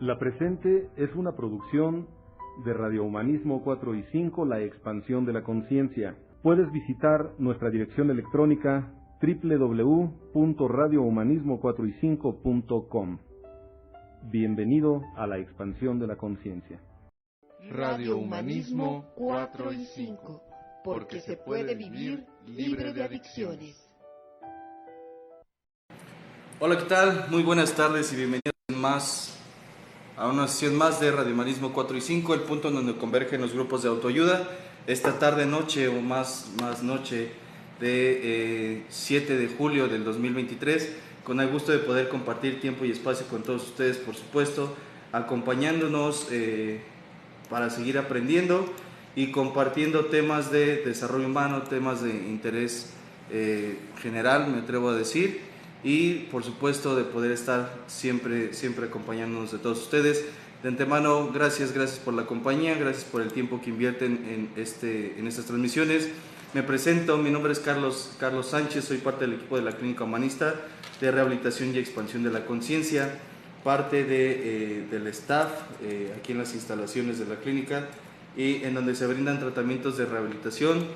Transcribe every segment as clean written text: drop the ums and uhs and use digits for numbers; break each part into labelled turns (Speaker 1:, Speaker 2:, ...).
Speaker 1: La presente es una producción de Radio Humanismo 4 y 5, la expansión de la conciencia. Puedes visitar nuestra dirección electrónica www.radiohumanismo4y5.com. Bienvenido a la expansión de la conciencia.
Speaker 2: Radio Humanismo 4 y 5, porque se puede vivir libre de adicciones.
Speaker 3: Hola, ¿qué tal? Muy buenas tardes y bienvenidos a una sesión más de Radio Humanismo 4 y 5, el punto en donde convergen los grupos de autoayuda. Esta tarde-noche o más noche de 7 de julio del 2023, con el gusto de poder compartir tiempo y espacio con todos ustedes, por supuesto, acompañándonos para seguir aprendiendo y compartiendo temas de desarrollo humano, temas de interés general, me atrevo a decir, y por supuesto de poder estar siempre acompañándonos de todos ustedes. De antemano, gracias por la compañía, gracias por el tiempo que invierten en estas transmisiones. Me presento, mi nombre es Carlos Sánchez, soy parte del equipo de la Clínica Humanista de Rehabilitación y Expansión de la Conciencia, parte del staff aquí en las instalaciones de la clínica, y en donde se brindan tratamientos de rehabilitación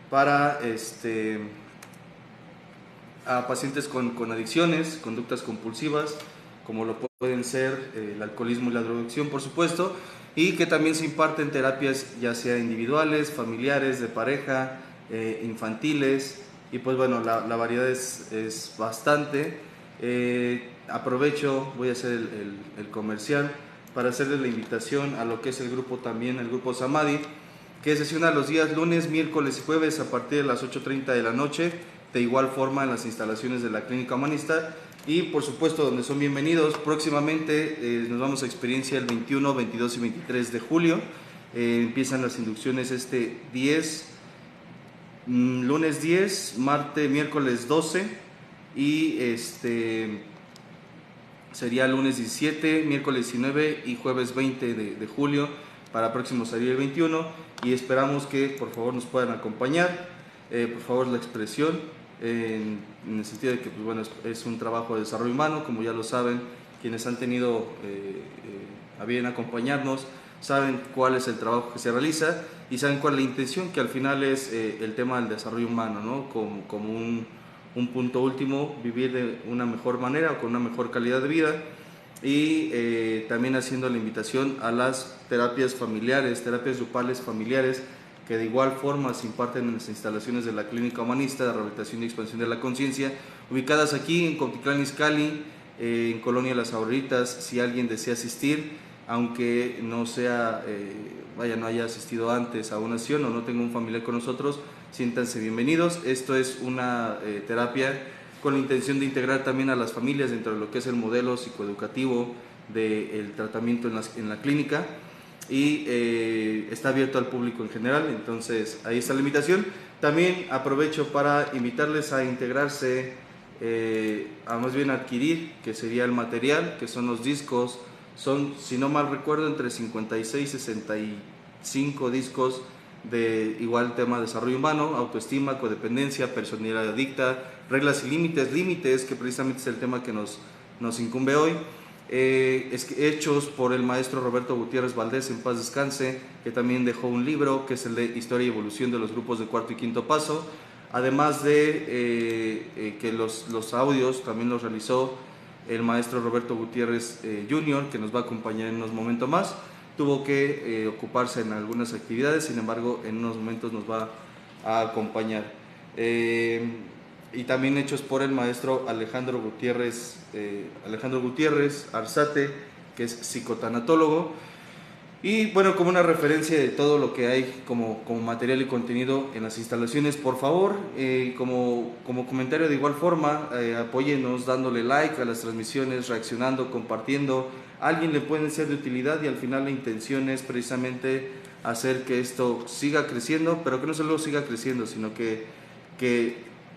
Speaker 3: para a pacientes con adicciones, conductas compulsivas, como lo pueden ser el alcoholismo y la drogadicción, por supuesto, y que también se imparten terapias ya sea individuales, familiares, de pareja, infantiles, y pues bueno, la variedad es bastante. Aprovecho, voy a hacer el comercial para hacerles la invitación a lo que es el grupo también, el grupo Samadhi, que sesiona los días lunes, miércoles y jueves a partir de las 8:30 de la noche, de igual forma en las instalaciones de la Clínica Humanista, y por supuesto donde son bienvenidos. Próximamente nos vamos a experiencia el 21, 22 y 23 de julio. Empiezan las inducciones lunes 10, miércoles 12 y sería lunes 17, miércoles 19 y jueves 20 de julio, para próximo salir el 21, y esperamos que por favor nos puedan acompañar. Por favor, la expresión en el sentido de que pues bueno, es un trabajo de desarrollo humano, como ya lo saben quienes han tenido a bien acompañarnos, saben cuál es el trabajo que se realiza y saben cuál es la intención, que al final es el tema del desarrollo humano, ¿no? Como un punto último, vivir de una mejor manera o con una mejor calidad de vida, y también haciendo la invitación a las terapias familiares, terapias grupales familiares, que de igual forma se imparten en las instalaciones de la Clínica Humanista de Rehabilitación y Expansión de la Conciencia, ubicadas aquí en Cuautitlán Izcalli, en Colonia Las Auroritas. Si alguien desea asistir, aunque no haya asistido antes a una sesión o no tenga un familiar con nosotros, siéntanse bienvenidos. Esto es una terapia con la intención de integrar también a las familias dentro de lo que es el modelo psicoeducativo del tratamiento en la clínica, y está abierto al público en general. Entonces ahí está la invitación. También aprovecho para invitarles a integrarse, a más bien adquirir, que sería el material, que son los discos. Son, si no mal recuerdo, entre 56 y 65 discos de igual tema de desarrollo humano, autoestima, codependencia, personalidad adicta, reglas y límites, que precisamente es el tema que nos incumbe hoy. Hechos por el maestro Roberto Gutiérrez Valdés, en paz descanse, que también dejó un libro que es el de Historia y Evolución de los Grupos de Cuarto y Quinto Paso, además de que los audios también los realizó el maestro Roberto Gutiérrez Jr., que nos va a acompañar en unos momentos más. Tuvo que ocuparse en algunas actividades, sin embargo en unos momentos nos va a acompañar. Y también hechos por el maestro Alejandro Gutiérrez Arzate, que es psicotanatólogo, y bueno, como una referencia de todo lo que hay como material y contenido en las instalaciones. Por favor, como comentario de igual forma, apóyennos dándole like a las transmisiones, reaccionando, compartiendo. A alguien le pueden ser de utilidad, y al final la intención es precisamente hacer que esto siga creciendo, pero que no solo siga creciendo, sino que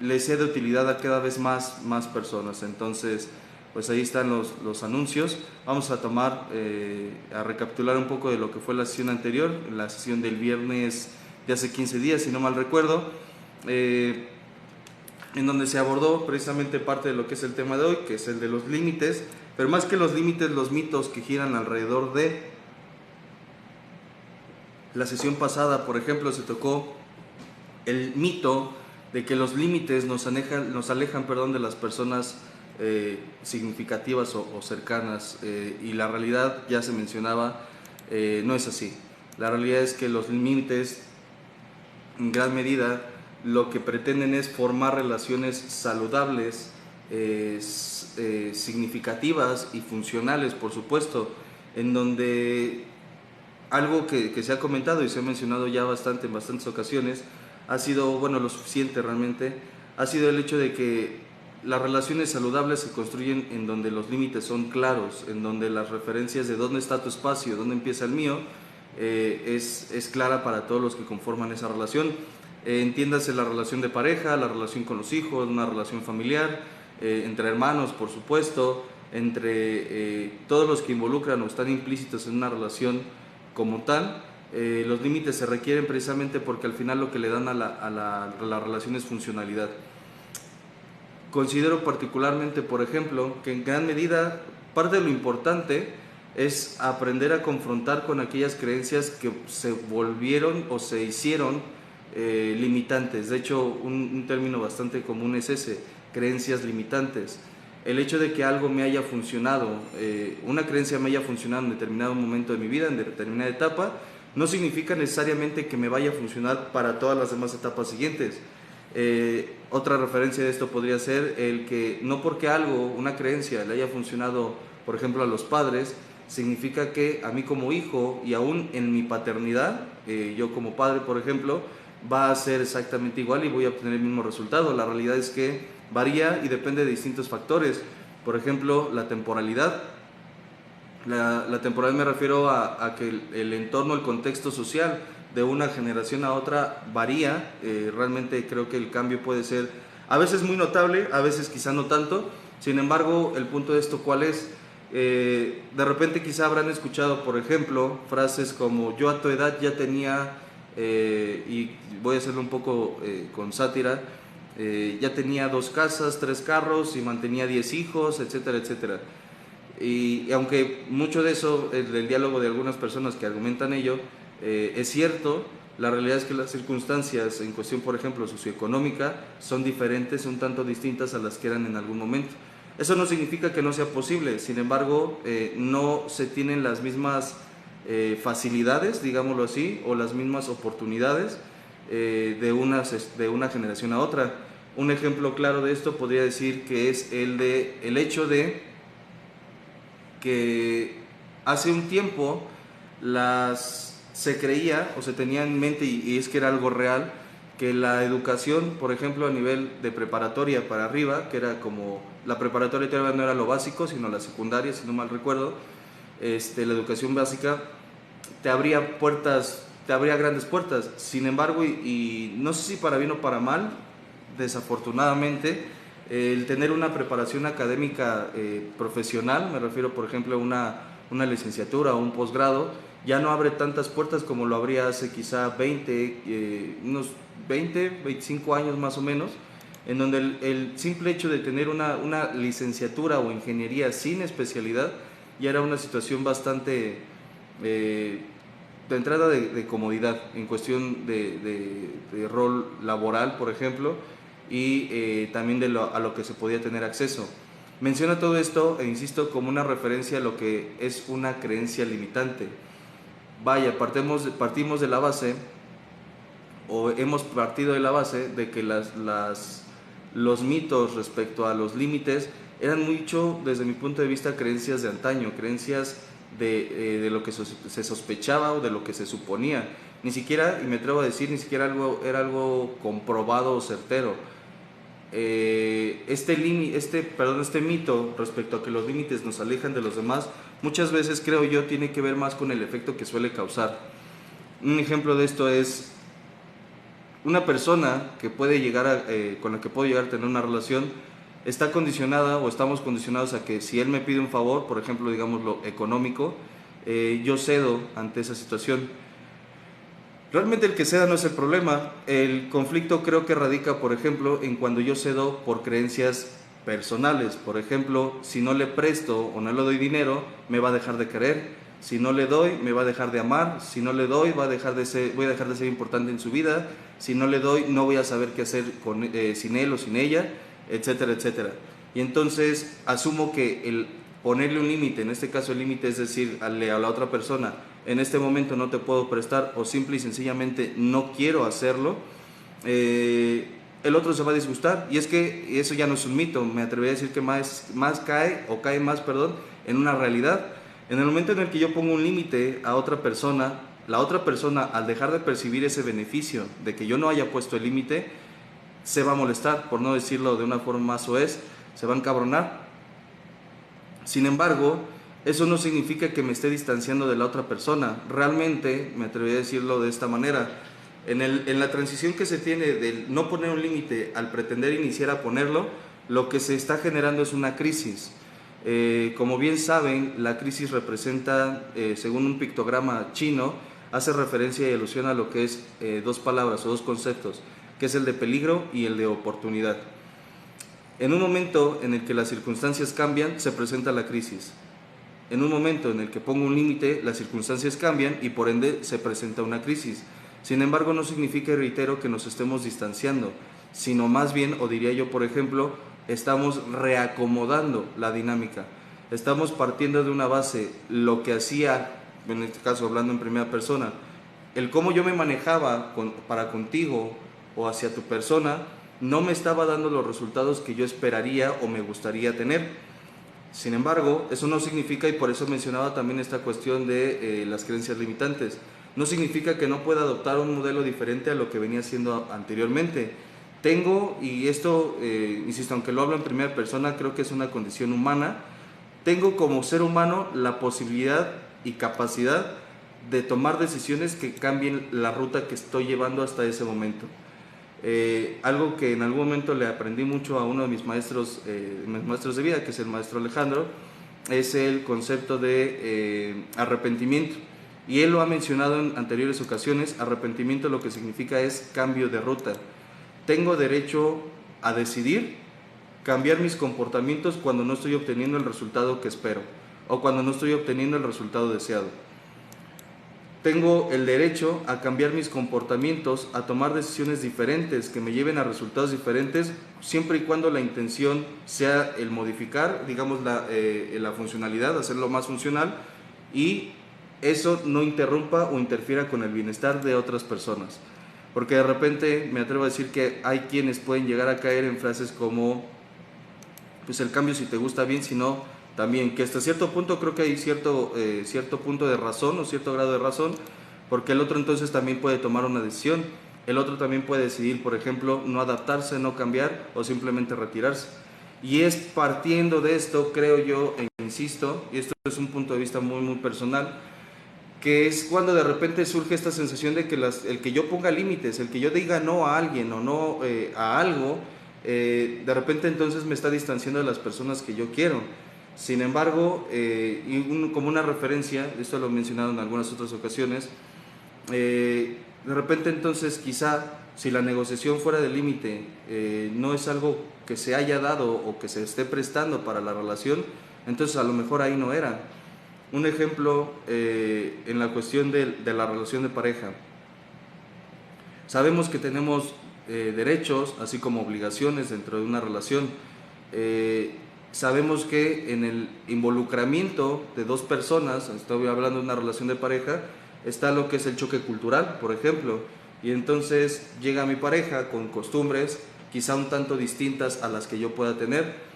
Speaker 3: le sea de utilidad a cada vez más personas. Entonces, pues ahí están los anuncios. Vamos a a recapitular un poco de lo que fue la sesión anterior, la sesión del viernes de hace 15 días, si no mal recuerdo, en donde se abordó precisamente parte de lo que es el tema de hoy, que es el de los límites, Pero más que los límites, los mitos que giran alrededor de. La sesión pasada, por ejemplo, se tocó el mito de que los límites nos alejan de las personas significativas o cercanas, y la realidad, ya se mencionaba, no es así. La realidad es que los límites, en gran medida, lo que pretenden es formar relaciones saludables, significativas y funcionales, por supuesto, en donde algo que se ha comentado y se ha mencionado ya bastante en bastantes ocasiones, ha sido, bueno, lo suficiente realmente, ha sido el hecho de que las relaciones saludables se construyen en donde los límites son claros, en donde las referencias de dónde está tu espacio, dónde empieza el mío, es clara para todos los que conforman esa relación. Entiéndase la relación de pareja, la relación con los hijos, una relación familiar, entre hermanos, por supuesto, entre todos los que involucran o están implícitos en una relación como tal. Los límites se requieren precisamente porque al final lo que le dan a la relación es funcionalidad. Considero particularmente, por ejemplo, que en gran medida parte de lo importante es aprender a confrontar con aquellas creencias que se volvieron o se hicieron limitantes. De hecho, un término bastante común es ese, creencias limitantes. El hecho de que algo me haya funcionado, una creencia me haya funcionado en determinado momento de mi vida, en determinada etapa, no significa necesariamente que me vaya a funcionar para todas las demás etapas siguientes. Otra referencia de esto podría ser el que no porque algo, una creencia, le haya funcionado, por ejemplo, a los padres, significa que a mí como hijo y aún en mi paternidad, yo como padre, por ejemplo, va a ser exactamente igual y voy a obtener el mismo resultado. La realidad es que varía y depende de distintos factores. Por ejemplo, la temporalidad. La temporalidad me refiero a que el entorno, el contexto social de una generación a otra varía. Realmente creo que el cambio puede ser a veces muy notable, a veces quizá no tanto. Sin embargo, el punto de esto, ¿cuál es? De repente quizá habrán escuchado, por ejemplo, frases como yo a tu edad ya tenía, y voy a hacerlo un poco con sátira, ya tenía 2 casas, 3 carros y mantenía 10 hijos, etcétera, etcétera. Y aunque mucho de eso, el diálogo de algunas personas que argumentan ello, es cierto, la realidad es que las circunstancias en cuestión, por ejemplo, socioeconómica, son diferentes, son tanto distintas a las que eran en algún momento. Eso no significa que no sea posible, sin embargo, no se tienen las mismas facilidades, digámoslo así, o las mismas oportunidades de una generación a otra. Un ejemplo claro de esto podría decir que es el hecho de que hace un tiempo se creía o se tenía en mente, y es que era algo real, que la educación, por ejemplo, a nivel de preparatoria para arriba, que era como la preparatoria todavía no era lo básico, sino la secundaria, si no mal recuerdo, la educación básica te abría grandes puertas. Sin embargo, y no sé si para bien o para mal, desafortunadamente, el tener una preparación académica profesional, me refiero por ejemplo a una licenciatura o un posgrado, ya no abre tantas puertas como lo abría hace quizá unos 25 años más o menos, en donde el simple hecho de tener una licenciatura o ingeniería sin especialidad ya era una situación bastante de entrada de comodidad en cuestión de rol laboral, por ejemplo, y también a lo que se podía tener acceso. Menciono todo esto, e insisto, como una referencia a lo que es una creencia limitante. Vaya, partimos de la base, o hemos partido de la base, de que los mitos respecto a los límites eran mucho, desde mi punto de vista, creencias de antaño, creencias de lo que se sospechaba o de lo que se suponía. Ni siquiera, y me atrevo a decir, ni siquiera era algo comprobado o certero. Este mito respecto a que los límites nos alejan de los demás, muchas veces creo yo tiene que ver más con el efecto que suele causar. Un ejemplo de esto es una persona que con la que puedo llegar a tener una relación, está condicionada o estamos condicionados a que si él me pide un favor, por ejemplo, digámoslo económico, yo cedo ante esa situación. Realmente el que ceda no es el problema. El conflicto creo que radica, por ejemplo, en cuando yo cedo por creencias personales. Por ejemplo, si no le presto o no le doy dinero, me va a dejar de querer. Si no le doy, me va a dejar de amar. Si no le doy, voy a dejar de ser importante en su vida. Si no le doy, no voy a saber qué hacer sin él o sin ella, etcétera, etcétera. Y entonces asumo que el ponerle un límite, en este caso el límite es decir a la otra persona, en este momento no te puedo prestar o simple y sencillamente no quiero hacerlo, el otro se va a disgustar. Y es que eso ya no es un mito, me atrevería a decir que cae más en una realidad. En el momento en el que yo pongo un límite a otra persona, la otra persona, al dejar de percibir ese beneficio de que yo no haya puesto el límite, se va a molestar, por no decirlo de una forma más soez, se va a encabronar. Sin embargo, eso no significa que me esté distanciando de la otra persona. Realmente, me atrevería a decirlo de esta manera, en la transición que se tiene del no poner un límite al pretender iniciar a ponerlo, lo que se está generando es una crisis. Como bien saben, la crisis representa, según un pictograma chino, hace referencia y alusión a lo que es dos palabras o dos conceptos, que es el de peligro y el de oportunidad. En un momento en el que las circunstancias cambian, se presenta la crisis. En un momento en el que pongo un límite, las circunstancias cambian y por ende se presenta una crisis. Sin embargo, no significa, y reitero, que nos estemos distanciando, sino más bien, o diría yo, por ejemplo, estamos reacomodando la dinámica. Estamos partiendo de una base, lo que hacía, en este caso hablando en primera persona, el cómo yo me manejaba para contigo o hacia tu persona, no me estaba dando los resultados que yo esperaría o me gustaría tener. Sin embargo, eso no significa, y por eso mencionaba también esta cuestión de las creencias limitantes, no significa que no pueda adoptar un modelo diferente a lo que venía haciendo anteriormente. Tengo, y esto, insisto, aunque lo hablo en primera persona, creo que es una condición humana, tengo como ser humano la posibilidad y capacidad de tomar decisiones que cambien la ruta que estoy llevando hasta ese momento. Algo que en algún momento le aprendí mucho a uno de mis maestros de vida, que es el maestro Alejandro, es el concepto de arrepentimiento. Y él lo ha mencionado en anteriores ocasiones. Arrepentimiento lo que significa es cambio de ruta. Tengo derecho a decidir cambiar mis comportamientos cuando no estoy obteniendo el resultado que espero o cuando no estoy obteniendo el resultado deseado. Tengo el derecho a cambiar mis comportamientos, a tomar decisiones diferentes que me lleven a resultados diferentes, siempre y cuando la intención sea el modificar, digamos, la funcionalidad, hacerlo más funcional, y eso no interrumpa o interfiera con el bienestar de otras personas. Porque de repente me atrevo a decir que hay quienes pueden llegar a caer en frases como, pues el cambio si te gusta bien, si no, también, que hasta cierto punto creo que hay cierto punto de razón o cierto grado de razón, porque el otro entonces también puede tomar una decisión. El otro también puede decidir, por ejemplo, no adaptarse, no cambiar o simplemente retirarse. Y es partiendo de esto, creo yo, e insisto, y esto es un punto de vista muy, muy personal, que es cuando de repente surge esta sensación de que el que yo ponga límites, el que yo diga no a alguien o no a algo, de repente entonces me está distanciando de las personas que yo quiero. Sin embargo, como una referencia, esto lo he mencionado en algunas otras ocasiones, de repente entonces quizá si la negociación fuera del límite no es algo que se haya dado o que se esté prestando para la relación, entonces a lo mejor ahí no era. Un ejemplo en la cuestión de la relación de pareja. Sabemos que tenemos derechos, así como obligaciones dentro de una relación. Sabemos que en el involucramiento de dos personas, estoy hablando de una relación de pareja, está lo que es el choque cultural, por ejemplo. Y entonces llega mi pareja con costumbres quizá un tanto distintas a las que yo pueda tener.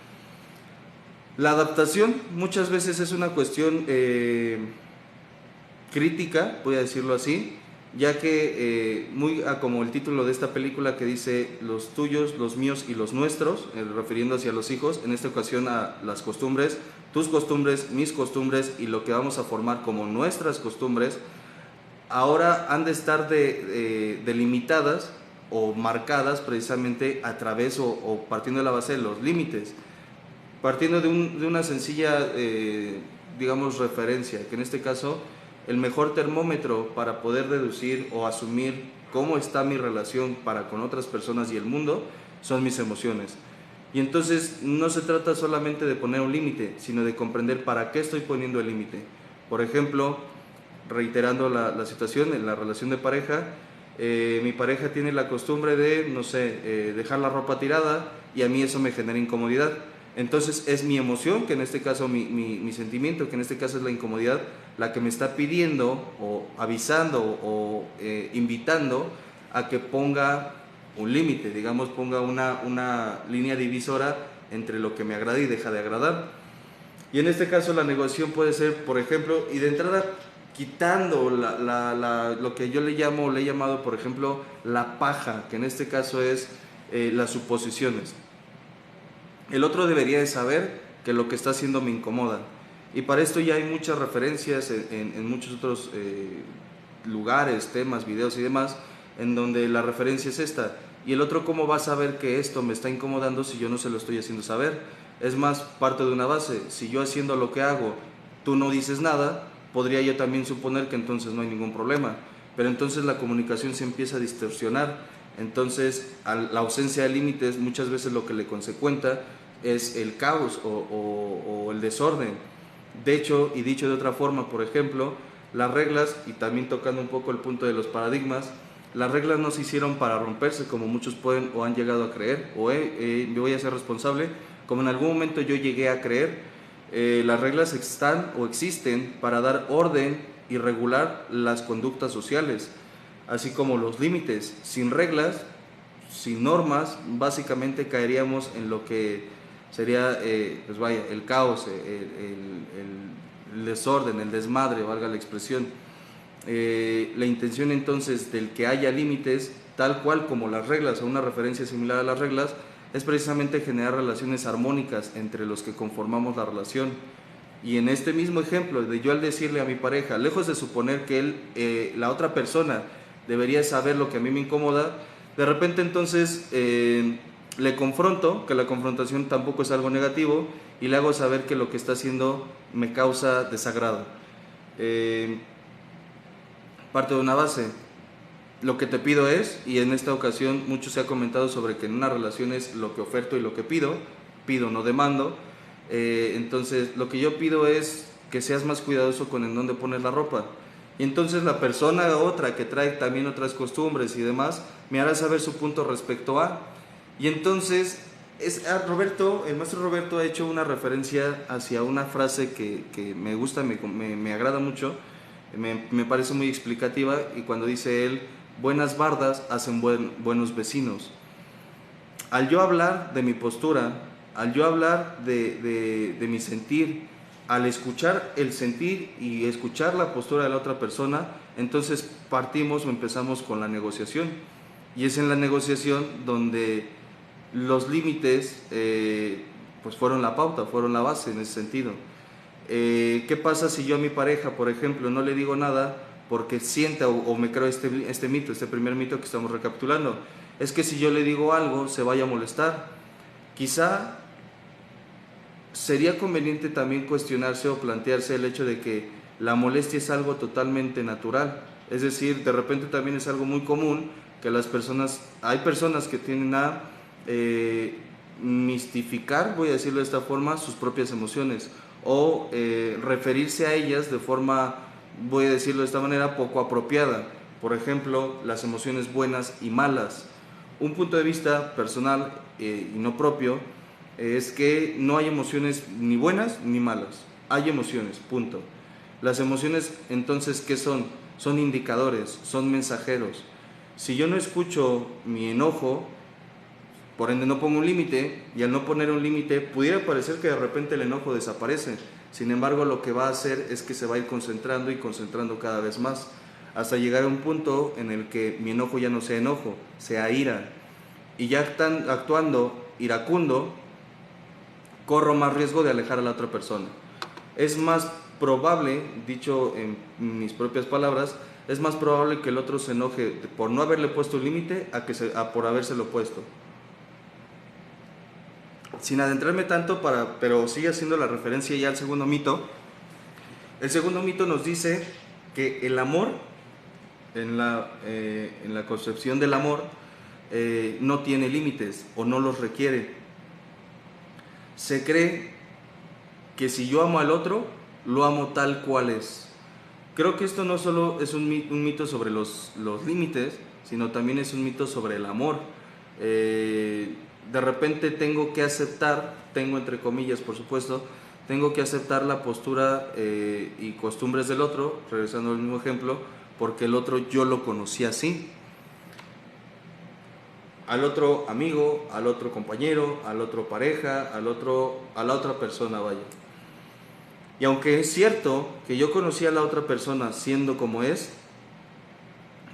Speaker 3: La adaptación muchas veces es una cuestión crítica, voy a decirlo así, ya que como el título de esta película que dice los tuyos, los míos y los nuestros, refiriendo hacia los hijos, en esta ocasión a las costumbres, tus costumbres, mis costumbres y lo que vamos a formar como nuestras costumbres, ahora han de estar delimitadas o marcadas precisamente a través o partiendo de la base de los límites. Partiendo de una sencilla, digamos, referencia, que en este caso el mejor termómetro para poder deducir o asumir cómo está mi relación para con otras personas y el mundo son mis emociones. Y entonces no se trata solamente de poner un límite, sino de comprender para qué estoy poniendo el límite. Por ejemplo, reiterando la situación en la relación de pareja, mi pareja tiene la costumbre de, no sé, dejar la ropa tirada y a mí eso me genera incomodidad. Entonces es mi emoción, que en este caso mi sentimiento, que en este caso es la incomodidad, la que me está pidiendo o avisando o invitando a que ponga un límite, digamos, ponga una línea divisora entre lo que me agrada y deja de agradar. Y en este caso la negociación puede ser, por ejemplo, y de entrada quitando lo que yo le he llamado, por ejemplo, la paja, que en este caso es las suposiciones. El otro debería de saber que lo que está haciendo me incomoda. Y para esto ya hay muchas referencias en muchos otros lugares, temas, videos y demás, en donde la referencia es esta. Y el otro, ¿cómo va a saber que esto me está incomodando si yo no se lo estoy haciendo saber? Es más, parte de una base. Si yo haciendo lo que hago, tú no dices nada, podría yo también suponer que entonces no hay ningún problema. Pero entonces la comunicación se empieza a distorsionar. Entonces, la ausencia de límites muchas veces lo que le consecuenta es el caos o el desorden. De hecho, y dicho de otra forma, por ejemplo, las reglas, y también tocando un poco el punto de los paradigmas, las reglas no se hicieron para romperse como muchos pueden o han llegado a creer, o me voy a ser responsable, como en algún momento yo llegué a creer. Las reglas están o existen para dar orden y regular las conductas sociales, así como los límites. Sin reglas, sin normas, básicamente caeríamos en lo que sería pues vaya, el caos, el desorden, el desmadre, valga la expresión. La intención entonces del que haya límites, tal cual como las reglas o una referencia similar a las reglas, es precisamente generar relaciones armónicas entre los que conformamos la relación. Y en este mismo ejemplo de yo al decirle a mi pareja, lejos de suponer que él, la otra persona debería saber lo que a mí me incomoda, de repente entonces le confronto, que la confrontación tampoco es algo negativo, y le hago saber que lo que está haciendo me causa desagrado. Parte de una base. Lo que te pido es, y en esta ocasión mucho se ha comentado sobre que en una relación es lo que oferto y lo que pido, no demando. Entonces lo que yo pido es que seas más cuidadoso con en dónde pones la ropa. Y entonces la persona otra que trae también otras costumbres y demás, me hará saber su punto respecto a. Y entonces el maestro Roberto ha hecho una referencia hacia una frase que me gusta, me agrada mucho, me parece muy explicativa, y cuando dice él, buenas bardas hacen buenos vecinos. Al yo hablar de mi postura, al yo hablar de mi sentir, al escuchar el sentir y escuchar la postura de la otra persona, entonces partimos o empezamos con la negociación. Y es en la negociación donde los límites pues fueron la pauta, fueron la base en ese sentido. ¿Qué pasa si yo a mi pareja, por ejemplo, no le digo nada porque sienta o me creo este mito, este primer mito que estamos recapitulando? Es que si yo le digo algo se vaya a molestar. Quizá sería conveniente también cuestionarse o plantearse el hecho de que la molestia es algo totalmente natural. Es decir, de repente también es algo muy común que hay personas que tienden a mistificar, voy a decirlo de esta forma, sus propias emociones, o referirse a ellas de forma, voy a decirlo de esta manera, poco apropiada. Por ejemplo, las emociones buenas y malas. Un punto de vista personal y no propio es que no hay emociones ni buenas ni malas. Hay emociones, punto. Las emociones, entonces, ¿qué son? Son indicadores, son mensajeros. Si yo no escucho mi enojo, por ende no pongo un límite, y al no poner un límite pudiera parecer que de repente el enojo desaparece. Sin embargo, lo que va a hacer es que se va a ir concentrando y concentrando cada vez más, hasta llegar a un punto en el que mi enojo ya no sea enojo, sea ira. Y ya están actuando iracundo, corro más riesgo de alejar a la otra persona. Es más probable, dicho en mis propias palabras, es más probable que el otro se enoje por no haberle puesto un límite a por habérselo puesto. Sin adentrarme tanto, pero sigue haciendo la referencia ya al segundo mito. El segundo mito nos dice que el amor, en la concepción del amor, no tiene límites o no los requiere. Se cree que si yo amo al otro, lo amo tal cual es. Creo que esto no solo es un mito sobre los límites, sino también es un mito sobre el amor. De repente tengo que aceptar, tengo entre comillas por supuesto, tengo que aceptar la postura y costumbres del otro, regresando al mismo ejemplo, porque el otro yo lo conocí así. Al otro amigo, al otro compañero, al otro pareja, a la otra persona, vaya. Y aunque es cierto que yo conocí a la otra persona siendo como es,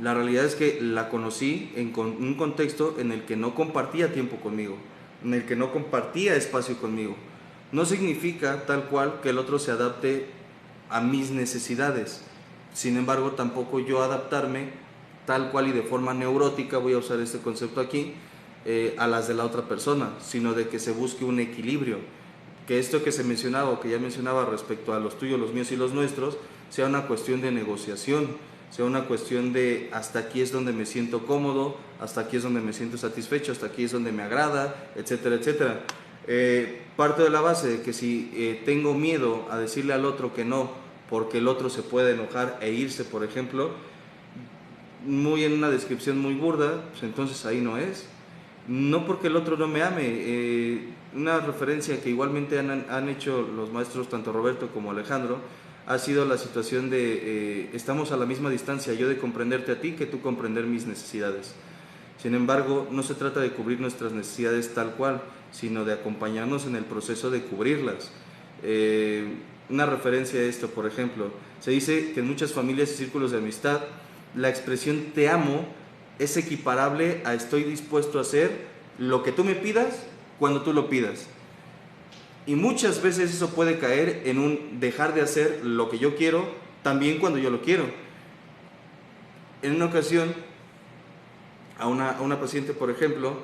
Speaker 3: la realidad es que la conocí en un contexto en el que no compartía tiempo conmigo, en el que no compartía espacio conmigo. No significa tal cual que el otro se adapte a mis necesidades. Sin embargo, tampoco yo adaptarme tal cual y de forma neurótica, voy a usar este concepto aquí, a las de la otra persona, sino de que se busque un equilibrio. Que esto que se mencionaba o que ya mencionaba respecto a los tuyos, los míos y los nuestros, sea una cuestión de negociación, sea una cuestión de hasta aquí es donde me siento cómodo, hasta aquí es donde me siento satisfecho, hasta aquí es donde me agrada, etcétera, etcétera. Parto de la base de que si tengo miedo a decirle al otro que no, porque el otro se puede enojar e irse, por ejemplo, muy en una descripción muy burda, pues entonces ahí no es. No porque el otro no me ame. Una referencia que igualmente han hecho los maestros, tanto Roberto como Alejandro, ha sido la situación de estamos a la misma distancia, yo de comprenderte a ti que tú comprender mis necesidades. Sin embargo, no se trata de cubrir nuestras necesidades tal cual, sino de acompañarnos en el proceso de cubrirlas. Una referencia a esto, por ejemplo, se dice que en muchas familias y círculos de amistad, la expresión te amo es equiparable a estoy dispuesto a hacer lo que tú me pidas cuando tú lo pidas. Y muchas veces eso puede caer en un dejar de hacer lo que yo quiero también cuando yo lo quiero. En una ocasión, a una paciente, por ejemplo,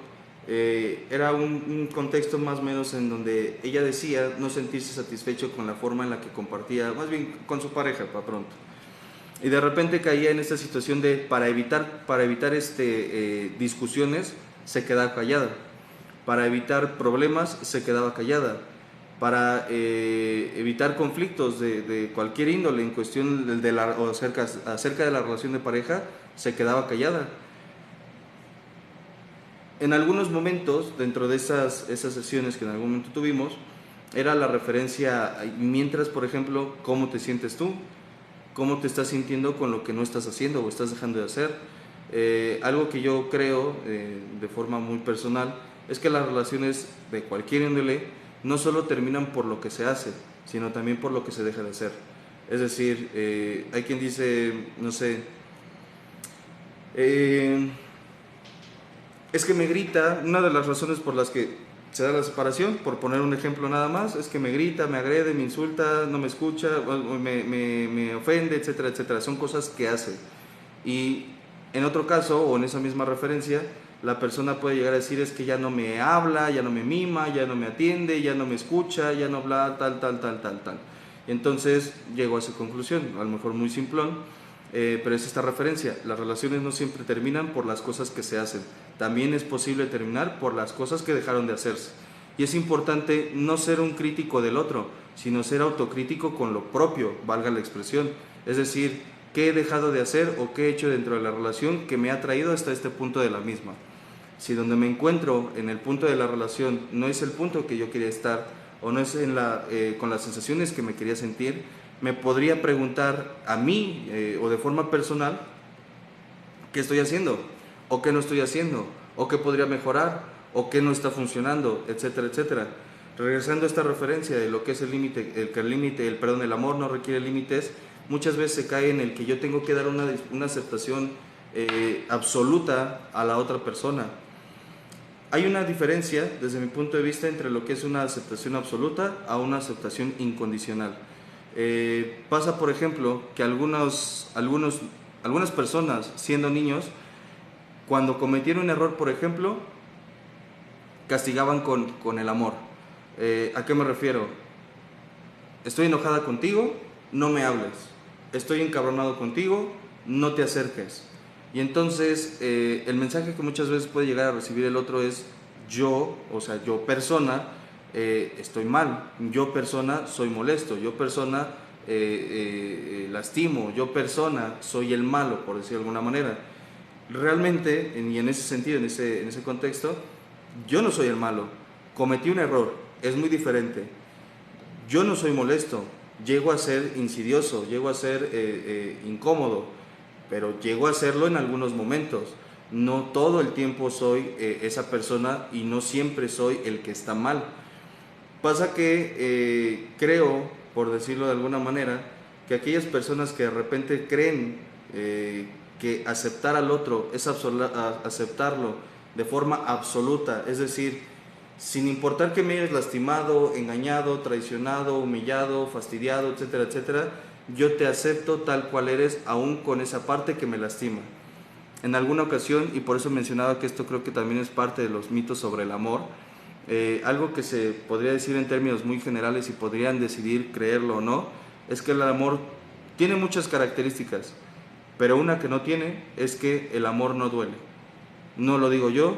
Speaker 3: era un contexto más o menos en donde ella decía no sentirse satisfecho con la forma en la que compartía, más bien con su pareja, para pronto. Y de repente caía en esta situación de, para evitar discusiones, se quedaba callada. Para evitar problemas, se quedaba callada. Para evitar conflictos de cualquier índole en cuestión acerca de la relación de pareja, se quedaba callada. En algunos momentos, dentro de esas sesiones que en algún momento tuvimos, era la referencia, mientras, por ejemplo, ¿cómo te sientes tú? ¿Cómo te estás sintiendo con lo que no estás haciendo o estás dejando de hacer? Algo que yo creo de forma muy personal es que las relaciones de cualquier índole no solo terminan por lo que se hace, sino también por lo que se deja de hacer. Es decir, hay quien dice, no sé, es que me grita. Una de las razones por las que se da la separación, por poner un ejemplo nada más, es que me grita, me agrede, me insulta, no me escucha, me ofende, etcétera, etcétera. Son cosas que hace. Y en otro caso, o en esa misma referencia, la persona puede llegar a decir es que ya no me habla, ya no me mima, ya no me atiende, ya no me escucha, ya no habla, tal. Entonces llego a esa conclusión, a lo mejor muy simplón, pero es esta referencia. Las relaciones no siempre terminan por las cosas que se hacen. También es posible terminar por las cosas que dejaron de hacerse. Y es importante no ser un crítico del otro, sino ser autocrítico con lo propio, valga la expresión. Es decir, ¿qué he dejado de hacer o qué he hecho dentro de la relación que me ha traído hasta este punto de la misma? Si donde me encuentro en el punto de la relación no es el punto que yo quería estar o no es con las sensaciones que me quería sentir, me podría preguntar a mí o de forma personal qué estoy haciendo o qué no estoy haciendo o qué podría mejorar o qué no está funcionando, etcétera, etcétera. Regresando a esta referencia de lo que es el límite, el amor no requiere límites, muchas veces se cae en el que yo tengo que dar una aceptación absoluta a la otra persona. Hay una diferencia, desde mi punto de vista, entre lo que es una aceptación absoluta a una aceptación incondicional. Pasa, por ejemplo, que algunas personas, siendo niños, cuando cometieron un error, por ejemplo, castigaban con el amor. ¿A qué me refiero? Estoy enojada contigo, no me hables. Estoy encabronado contigo, no te acerques. Y entonces el mensaje que muchas veces puede llegar a recibir el otro es yo persona, estoy mal. Yo persona soy molesto, yo persona lastimo, yo persona soy el malo, por decirlo de alguna manera. Realmente, y en ese sentido, en ese contexto, yo no soy el malo, cometí un error, es muy diferente. Yo no soy molesto, llego a ser insidioso, llego a ser incómodo, pero llego a serlo en algunos momentos. No todo el tiempo soy esa persona y no siempre soy el que está mal. Pasa que creo, por decirlo de alguna manera, que aquellas personas que de repente creen que aceptar al otro es aceptarlo de forma absoluta, es decir, sin importar que me hayas lastimado, engañado, traicionado, humillado, fastidiado, etcétera, etcétera, yo te acepto tal cual eres, aún con esa parte que me lastima. En alguna ocasión, y por eso mencionaba que esto creo que también es parte de los mitos sobre el amor, algo que se podría decir en términos muy generales y podrían decidir creerlo o no, es que el amor tiene muchas características, pero una que no tiene es que el amor no duele. No lo digo yo,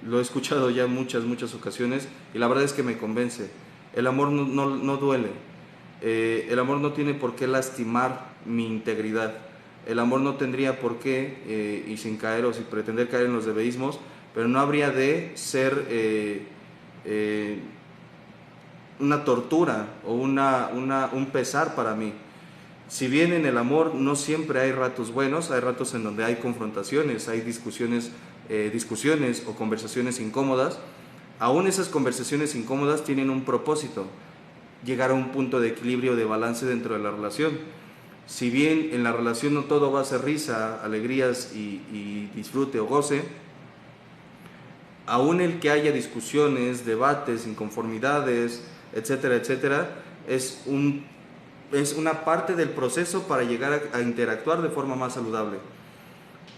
Speaker 3: lo he escuchado ya muchas ocasiones y la verdad es que me convence. El amor no duele, el amor no tiene por qué lastimar mi integridad. El amor no tendría por qué, y sin caer o sin pretender caer en los debeísmos, pero no habría de ser una tortura o un pesar para mí. Si bien en el amor no siempre hay ratos buenos, hay ratos en donde hay confrontaciones, hay discusiones o conversaciones incómodas, aún esas conversaciones incómodas tienen un propósito, llegar a un punto de equilibrio, de balance dentro de la relación. Si bien en la relación no todo va a ser risa, alegrías y disfrute o goce, aún el que haya discusiones, debates, inconformidades, etcétera, etcétera, es una parte del proceso para llegar a interactuar de forma más saludable.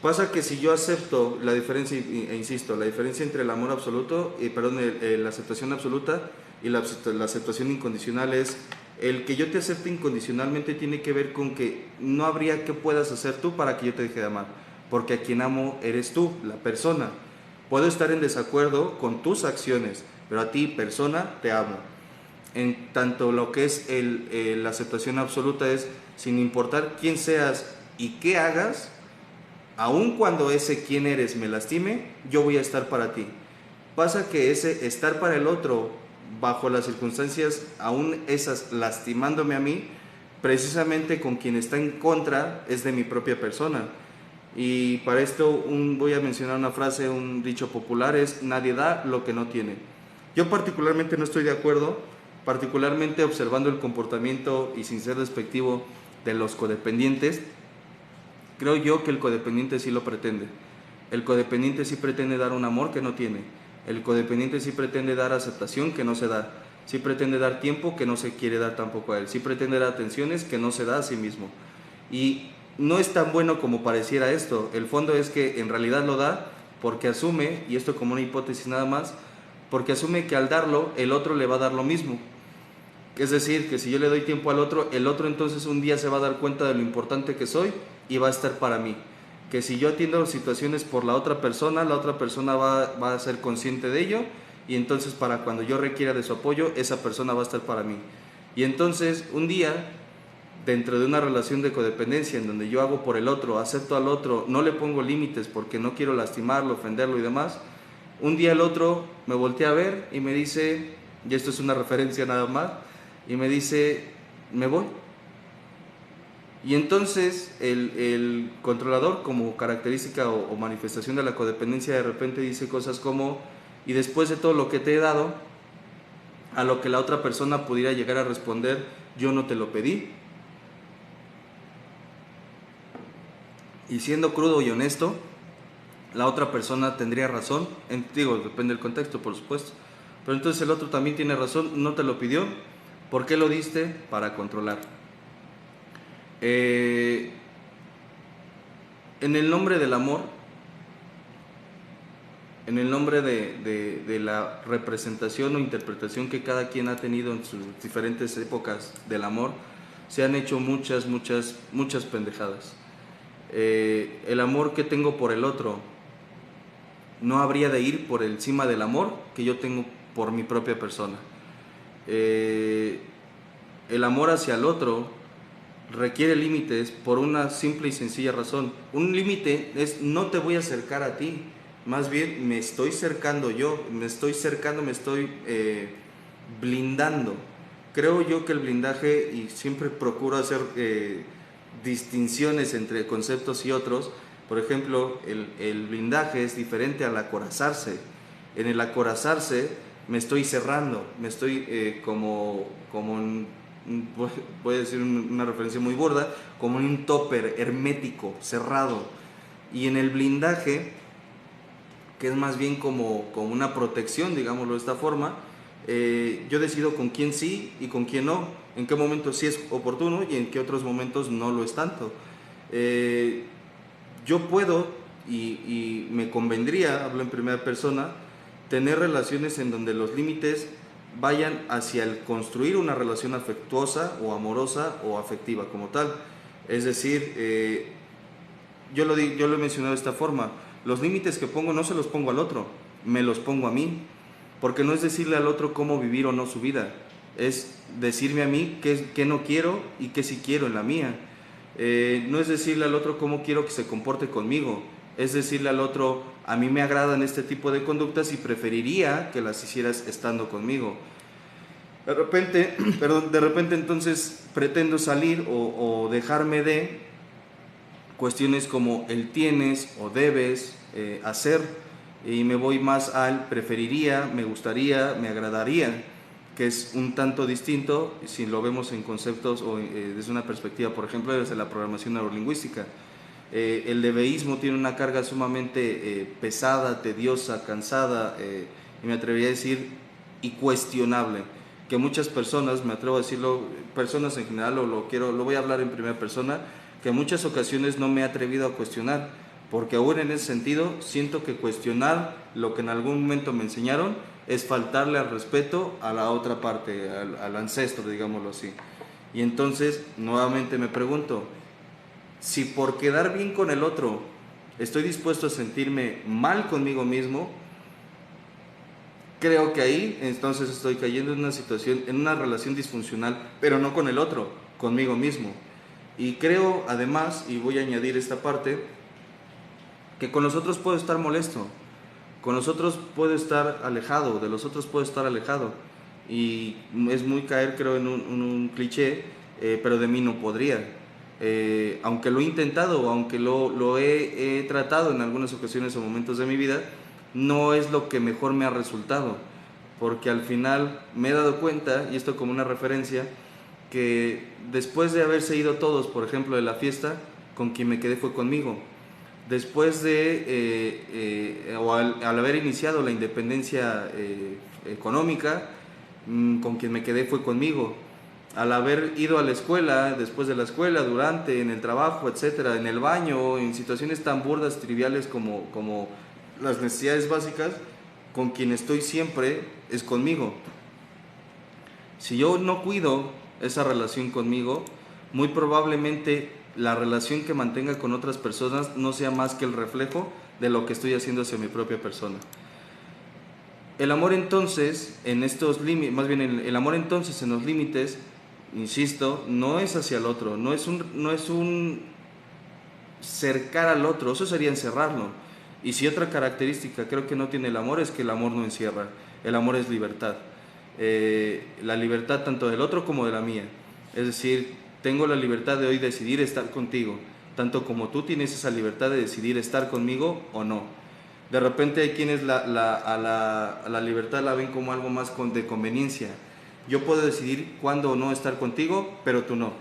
Speaker 3: Pasa que si yo acepto la diferencia, e insisto, la diferencia entre el amor absoluto, la aceptación absoluta y la aceptación incondicional es el que yo te acepte incondicionalmente tiene que ver con que no habría que puedas hacer tú para que yo te deje de amar, porque a quien amo eres tú, la persona. Puedo estar en desacuerdo con tus acciones, pero a ti, persona, te amo. En tanto lo que es la aceptación absoluta es, sin importar quién seas y qué hagas, aun cuando ese quién eres me lastime, yo voy a estar para ti. Pasa que ese estar para el otro, bajo las circunstancias aún esas lastimándome a mí, precisamente con quien está en contra es de mi propia persona. Y para esto voy a mencionar una frase, un dicho popular, es nadie da lo que no tiene. Yo particularmente no estoy de acuerdo, particularmente observando el comportamiento y sin ser despectivo de los codependientes. Creo yo que el codependiente sí lo pretende. El codependiente sí pretende dar un amor que no tiene. El codependiente sí pretende dar aceptación que no se da. Sí pretende dar tiempo que no se quiere dar tampoco a él. Sí pretende dar atenciones que no se da a sí mismo. Y no es tan bueno como pareciera esto. El fondo es que en realidad lo da porque asume, y esto como una hipótesis nada más, porque asume que al darlo, el otro le va a dar lo mismo. Es decir, que si yo le doy tiempo al otro, el otro entonces un día se va a dar cuenta de lo importante que soy y va a estar para mí. Que si yo atiendo situaciones por la otra persona va a ser consciente de ello y entonces para cuando yo requiera de su apoyo, esa persona va a estar para mí. Y entonces un día, dentro de una relación de codependencia en donde yo hago por el otro, acepto al otro, no le pongo límites porque no quiero lastimarlo, ofenderlo y demás, un día el otro me voltea a ver y me dice, y esto es una referencia nada más, y me dice, me voy. Y entonces el controlador, como característica o manifestación de la codependencia, de repente dice cosas como, y después de todo lo que te he dado, a lo que la otra persona pudiera llegar a responder, yo no te lo pedí. Y siendo crudo y honesto, la otra persona tendría razón, depende del contexto, por supuesto, pero entonces el otro también tiene razón, no te lo pidió. ¿Por qué lo diste? Para controlar. En el nombre del amor, en el nombre de la representación o interpretación que cada quien ha tenido en sus diferentes épocas del amor, se han hecho muchas pendejadas. El amor que tengo por el otro no habría de ir por encima del amor que yo tengo por mi propia persona. El amor hacia el otro requiere límites por una simple y sencilla razón. Un límite es: no te voy a acercar a ti, más bien me estoy cercando yo, me estoy blindando. Creo yo que el blindaje, y siempre procuro hacer distinciones entre conceptos y otros. Por ejemplo, el blindaje es diferente al acorazarse. En el acorazarse me estoy cerrando, me estoy voy a decir una referencia muy burda, como en un topper hermético, cerrado. Y en el blindaje, que es más bien como una protección, digámoslo de esta forma, yo decido con quién sí y con quién no, en qué momentos sí es oportuno y en qué otros momentos no lo es tanto. Yo puedo y me convendría, hablo en primera persona, tener relaciones en donde los límites vayan hacia el construir una relación afectuosa o amorosa o afectiva como tal. Es decir, yo lo he mencionado de esta forma: los límites que pongo no se los pongo al otro, me los pongo a mí, porque no es decirle al otro cómo vivir o no su vida, es decirme a mí qué no quiero y qué sí quiero en la mía. No es decirle al otro cómo quiero que se comporte conmigo, es decirle al otro: a mí me agradan este tipo de conductas y preferiría que las hicieras estando conmigo. De repente entonces pretendo salir o dejarme de cuestiones como el tienes o debes hacer, y me voy más al preferiría, me gustaría, me agradaría, que es un tanto distinto si lo vemos en conceptos o desde una perspectiva, por ejemplo, desde la programación neurolingüística. El debeísmo tiene una carga sumamente pesada, tediosa, cansada, y me atrevería a decir, y cuestionable, que muchas personas, me atrevo a decirlo, personas en general, lo voy a hablar en primera persona, que en muchas ocasiones no me he atrevido a cuestionar, porque aún en ese sentido siento que cuestionar lo que en algún momento me enseñaron es faltarle al respeto a la otra parte, al ancestro, digámoslo así. Y entonces nuevamente me pregunto, si por quedar bien con el otro estoy dispuesto a sentirme mal conmigo mismo, creo que ahí entonces estoy cayendo en una situación, en una relación disfuncional, pero no con el otro, conmigo mismo. Y creo además, y voy a añadir esta parte, que con los otros puedo estar molesto, con los otros puedo estar alejado, de los otros puedo estar alejado. Y es muy caer, creo, en un cliché, pero de mí no podría. Aunque lo he intentado, aunque lo he tratado en algunas ocasiones o momentos de mi vida, no es lo que mejor me ha resultado, porque al final me he dado cuenta, y esto como una referencia, que después de haberse ido todos, por ejemplo, de la fiesta, con quien me quedé fue conmigo. Después de, o al haber iniciado la independencia económica, con quien me quedé fue conmigo. Al haber ido a la escuela, después de la escuela, durante, en el trabajo, etcétera, en el baño, en situaciones tan burdas, triviales como las necesidades básicas, con quien estoy siempre es conmigo. Si yo no cuido esa relación conmigo, muy probablemente la relación que mantenga con otras personas no sea más que el reflejo de lo que estoy haciendo hacia mi propia persona. El amor entonces, en estos límites, más bien el amor entonces en los límites, insisto, no es hacia el otro, no es un cercar al otro, eso sería encerrarlo. Y si otra característica creo que no tiene el amor es que el amor no encierra, el amor es libertad. La libertad tanto del otro como de la mía. Es decir, tengo la libertad de hoy decidir estar contigo, tanto como tú tienes esa libertad de decidir estar conmigo o no. De repente hay quienes a la libertad la ven como algo más de conveniencia. Yo puedo decidir cuándo o no estar contigo, pero tú no.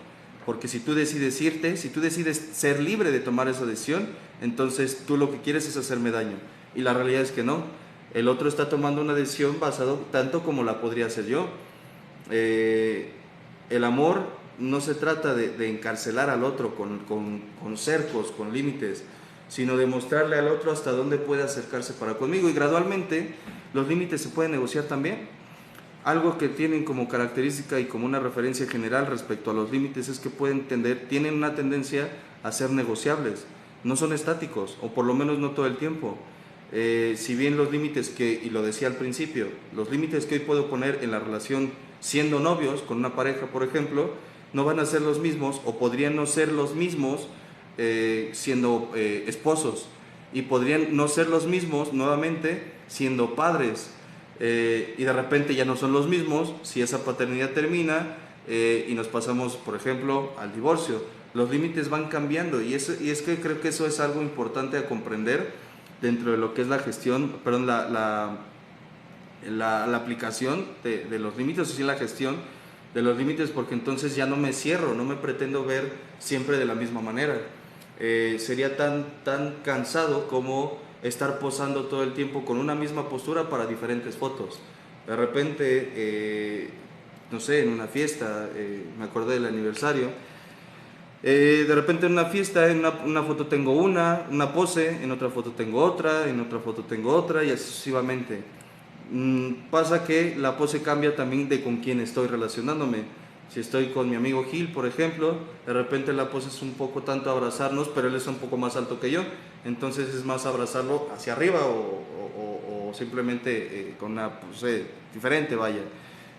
Speaker 3: Porque si tú decides irte, si tú decides ser libre de tomar esa decisión, entonces tú lo que quieres es hacerme daño. Y la realidad es que no. El otro está tomando una decisión basada tanto como la podría hacer yo. El amor no se trata de encarcelar al otro con cercos, con límites, sino de mostrarle al otro hasta dónde puede acercarse para conmigo. Y gradualmente los límites se pueden negociar también. Algo que tienen como característica y como una referencia general respecto a los límites es que tienen una tendencia a ser negociables. No son estáticos, o por lo menos no todo el tiempo. Si bien los límites y lo decía al principio, los límites que hoy puedo poner en la relación siendo novios con una pareja, por ejemplo, no van a ser los mismos o podrían no ser los mismos siendo esposos, y podrían no ser los mismos nuevamente siendo padres, y de repente ya no son los mismos si esa paternidad termina y nos pasamos, por ejemplo, al divorcio. Los límites van cambiando y es que creo que eso es algo importante a comprender dentro de lo que es la gestión, perdón, la aplicación de los límites, o sí, la gestión de los límites, porque entonces ya no me cierro, no me pretendo ver siempre de la misma manera. Sería tan cansado como estar posando todo el tiempo con una misma postura para diferentes fotos. De repente, no sé, en una fiesta, me acordé del aniversario, de repente en una fiesta, en una foto tengo una pose, en otra foto tengo otra, en otra foto tengo otra, y así sucesivamente. Pasa que la pose cambia también de con quién estoy relacionándome. Si estoy con mi amigo Gil, por ejemplo, de repente la pose es un poco tanto abrazarnos, pero él es un poco más alto que yo, entonces es más abrazarlo hacia arriba o simplemente con una pose diferente, vaya.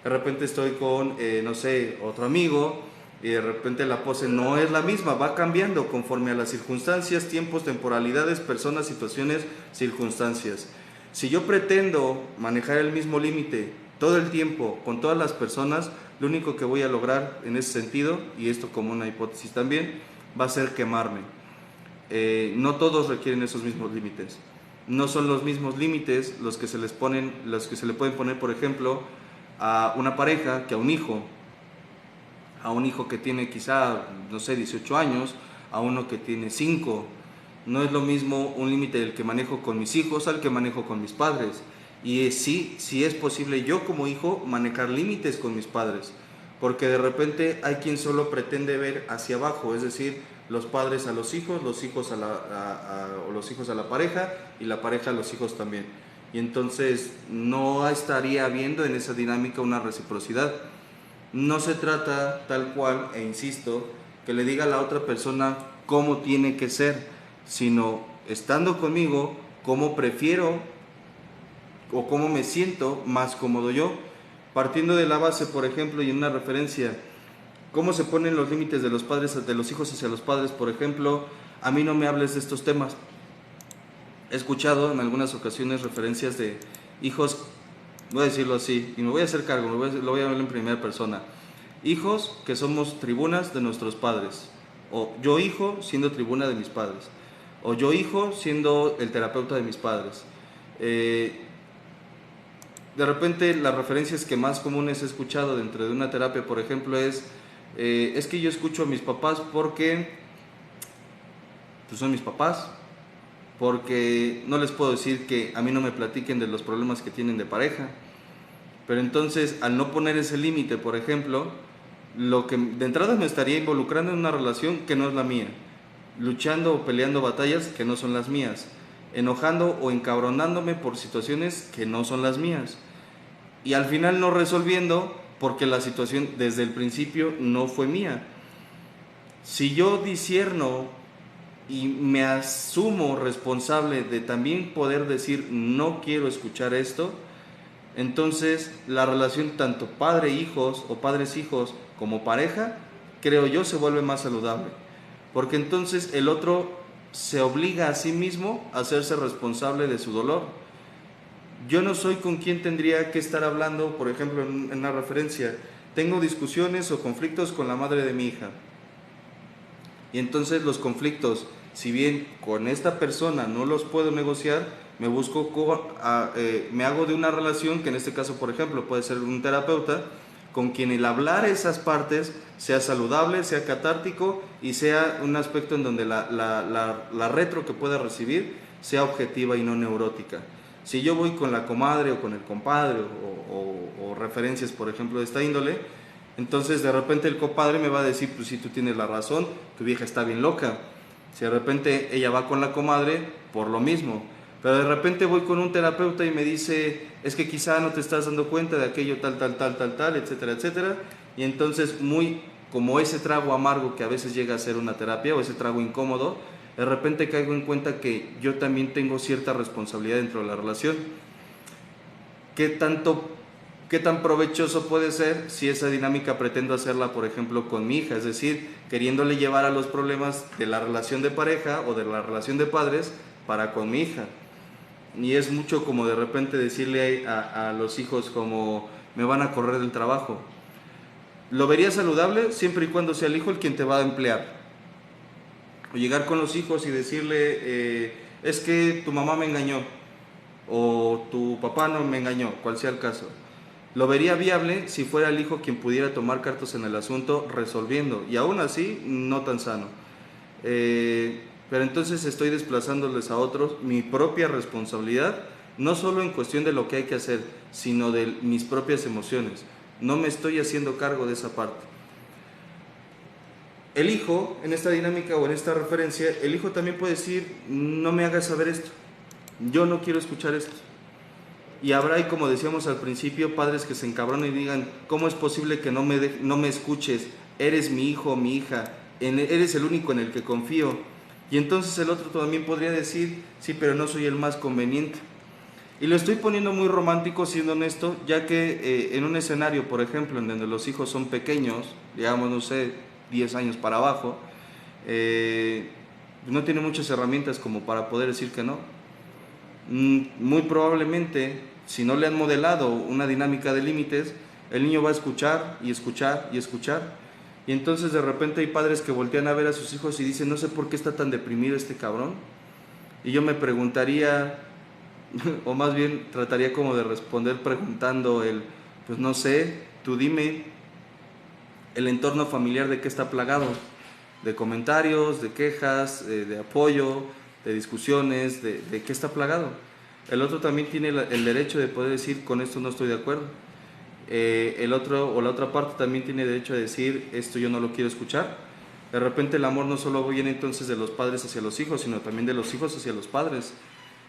Speaker 3: De repente estoy con, no sé, otro amigo, y de repente la pose no es la misma, va cambiando conforme a las circunstancias, tiempos, temporalidades, personas, situaciones, circunstancias. Si yo pretendo manejar el mismo límite todo el tiempo con todas las personas, lo único que voy a lograr en ese sentido, y esto como una hipótesis también, va a ser quemarme. No todos requieren esos mismos límites. No son los mismos límites los que se le pueden poner, por ejemplo, a una pareja que a un hijo que tiene quizá, no sé, 18 años, a uno que tiene 5. No es lo mismo un límite del que manejo con mis hijos al que manejo con mis padres. Y sí es posible yo como hijo manejar límites con mis padres, porque de repente hay quien solo pretende ver hacia abajo, es decir, los padres a los hijos o los hijos a la pareja, y la pareja a los hijos también. Y entonces no estaría habiendo en esa dinámica una reciprocidad. No se trata tal cual, e insisto, que le diga a la otra persona cómo tiene que ser, sino estando conmigo, cómo prefiero o cómo me siento más cómodo yo, partiendo de la base, por ejemplo, y en una referencia, cómo se ponen los límites de los padres, de los hijos hacia los padres. Por ejemplo, a mí no me hables de estos temas. He escuchado en algunas ocasiones referencias de hijos, voy a decirlo así, y me voy a hacer cargo, lo voy a hablar en primera persona. Hijos que somos tribunas de nuestros padres, o yo hijo siendo tribuna de mis padres, o yo hijo siendo el terapeuta de mis padres. De repente las referencias que más comunes he escuchado dentro de una terapia, por ejemplo, es que yo escucho a mis papás porque pues son mis papás, porque no les puedo decir que a mí no me platiquen de los problemas que tienen de pareja. Pero entonces, al no poner ese límite, por ejemplo, lo que de entrada me estaría involucrando en una relación que no es la mía, luchando o peleando batallas que no son las mías, enojando o encabronándome por situaciones que no son las mías, y al final no resolviendo porque la situación desde el principio no fue mía. Si yo discierno y me asumo responsable de también poder decir no quiero escuchar esto, entonces la relación tanto padre-hijos o padres-hijos como pareja, creo yo, se vuelve más saludable, porque entonces el otro se obliga a sí mismo a hacerse responsable de su dolor. Yo no soy con quien tendría que estar hablando, por ejemplo, en una referencia, tengo discusiones o conflictos con la madre de mi hija, y entonces los conflictos, si bien con esta persona no los puedo negociar, me hago de una relación que en este caso, por ejemplo, puede ser un terapeuta, con quien el hablar esas partes sea saludable, sea catártico y sea un aspecto en donde la retro que pueda recibir sea objetiva y no neurótica. Si yo voy con la comadre o con el compadre o referencias, por ejemplo, de esta índole, entonces de repente el compadre me va a decir, pues si tú tienes la razón, tu vieja está bien loca. Si de repente ella va con la comadre, por lo mismo. Pero de repente voy con un terapeuta y me dice, es que quizá no te estás dando cuenta de aquello tal, etcétera, etcétera. Y entonces muy como ese trago amargo que a veces llega a ser una terapia o ese trago incómodo, de de repente caigo en cuenta que yo también tengo cierta responsabilidad dentro de la relación. ¿Qué tan provechoso puede ser si esa dinámica pretendo hacerla, por ejemplo, con mi hija? Es decir, queriéndole llevar a los problemas de la relación de pareja o de la relación de padres para con mi hija. Y es mucho como de repente decirle a los hijos como me van a correr del trabajo. Lo vería saludable siempre y cuando sea el hijo el quien te va a emplear. O llegar con los hijos y decirle, es que tu mamá me engañó, o tu papá no me engañó, cual sea el caso. Lo vería viable si fuera el hijo quien pudiera tomar cartas en el asunto resolviendo, y aún así no tan sano. Pero entonces estoy desplazándoles a otros mi propia responsabilidad, no solo en cuestión de lo que hay que hacer, sino de mis propias emociones. No me estoy haciendo cargo de esa parte. El hijo, en esta dinámica o en esta referencia, el hijo también puede decir, no me hagas saber esto, yo no quiero escuchar esto. Y habrá, y como decíamos al principio, padres que se encabronen y digan, ¿cómo es posible que no me escuches? Eres mi hijo o mi hija, eres el único en el que confío. Y entonces el otro también podría decir, sí, pero no soy el más conveniente. Y lo estoy poniendo muy romántico, siendo honesto, ya que en un escenario, por ejemplo, en donde los hijos son pequeños, digamos, no sé, 10 años para abajo, no tiene muchas herramientas como para poder decir que no. Muy probablemente, si no le han modelado una dinámica de límites, el niño va a escuchar y escuchar y escuchar. Y entonces de repente hay padres que voltean a ver a sus hijos y dicen, no sé por qué está tan deprimido este cabrón. Y yo me preguntaría, o más bien trataría como de responder preguntando pues no sé, tú dime, el entorno familiar de qué está plagado, de comentarios, de quejas, de apoyo, de discusiones, de qué está plagado. El otro también tiene el derecho de poder decir, con esto no estoy de acuerdo. El otro o la otra parte también tiene derecho a decir, esto yo no lo quiero escuchar. De repente el amor no solo viene entonces de los padres hacia los hijos, sino también de los hijos hacia los padres.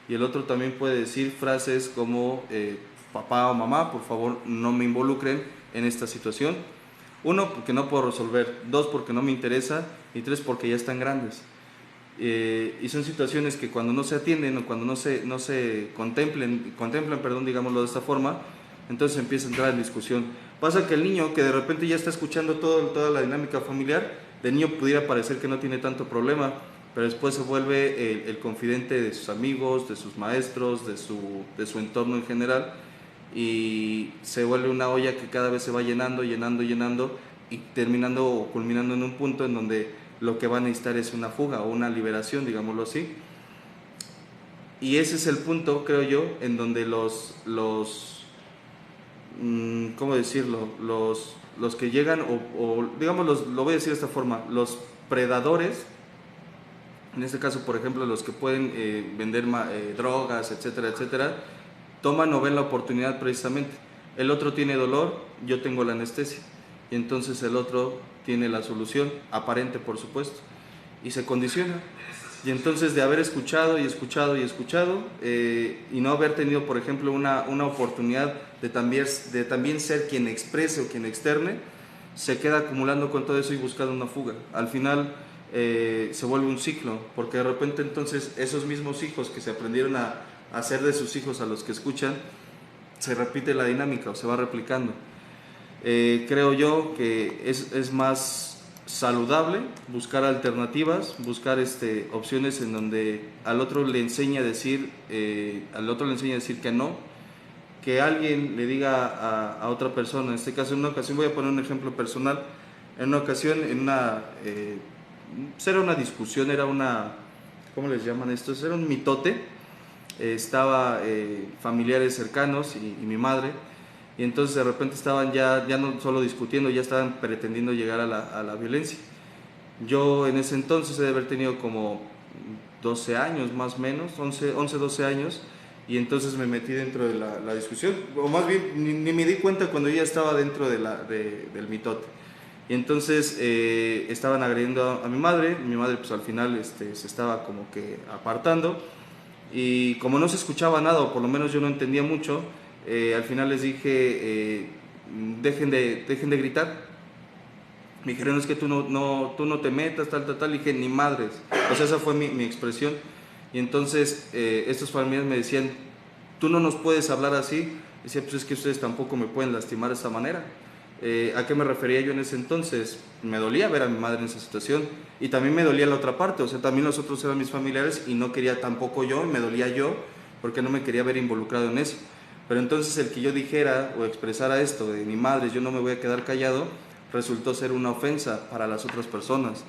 Speaker 3: Y el otro también puede decir frases como, papá o mamá, por favor no me involucren en esta situación. 1, porque no puedo resolver. 2, porque no me interesa. Y 3, porque ya están grandes. Y son situaciones que cuando no se atienden o cuando no se contemplan, digámoslo de esta forma, entonces empieza a entrar en discusión. Pasa que el niño que de repente ya está escuchando toda la dinámica familiar, de niño pudiera parecer que no tiene tanto problema, pero después se vuelve el confidente de sus amigos, de sus maestros, de su entorno en general, y se vuelve una olla que cada vez se va llenando y terminando o culminando en un punto en donde lo que va a necesitar es una fuga o una liberación, digámoslo así. Y ese es el punto, creo yo, en donde ¿cómo decirlo? Los que llegan, o digamos, lo voy a decir de esta forma, los predadores, en este caso, por ejemplo, los que pueden vender drogas, etcétera, etcétera, toman o ven la oportunidad precisamente. El otro tiene dolor, yo tengo la anestesia. Y entonces el otro tiene la solución, aparente por supuesto, y se condiciona. Y entonces de haber escuchado y escuchado y escuchado, y no haber tenido, por ejemplo, una oportunidad de también ser quien exprese o quien externe, se queda acumulando con todo eso y buscando una fuga. Al final se vuelve un ciclo, porque de repente entonces esos mismos hijos que se aprendieron a hacer de sus hijos a los que escuchan, se repite la dinámica o se va replicando. Creo yo que es más saludable buscar alternativas, buscar opciones en donde al otro le enseña a decir que no, que alguien le diga a otra persona. En este caso, en una ocasión, voy a poner un ejemplo personal. En una ocasión, era una discusión, era ¿cómo les llaman estos? Era un mitote. Estaba familiares cercanos y mi madre. Y entonces de repente estaban ya no solo discutiendo, ya estaban pretendiendo llegar a la violencia. Yo en ese entonces he de haber tenido como 12 años más o menos, 11, 12 años, y entonces me metí dentro de la discusión, o más bien ni me di cuenta cuando yo ya estaba dentro del mitote. Y entonces estaban agrediendo a mi madre pues al final se estaba como que apartando, y como no se escuchaba nada, o por lo menos yo no entendía mucho, al final les dije, dejen de gritar. Me dijeron, es que tú no te metas, tal. Y dije, ni madres. O sea, esa fue mi expresión. Y entonces estos familiares me decían, tú no nos puedes hablar así. Decía, pues es que ustedes tampoco me pueden lastimar de esta manera. ¿A qué me refería yo en ese entonces? Me dolía ver a mi madre en esa situación. Y también me dolía la otra parte. O sea, también los otros eran mis familiares y no quería tampoco yo, y me dolía yo, porque no me quería ver involucrado en eso. Pero entonces el que yo dijera o expresara esto de mi madre, yo no me voy a quedar callado, resultó ser una ofensa para las otras personas.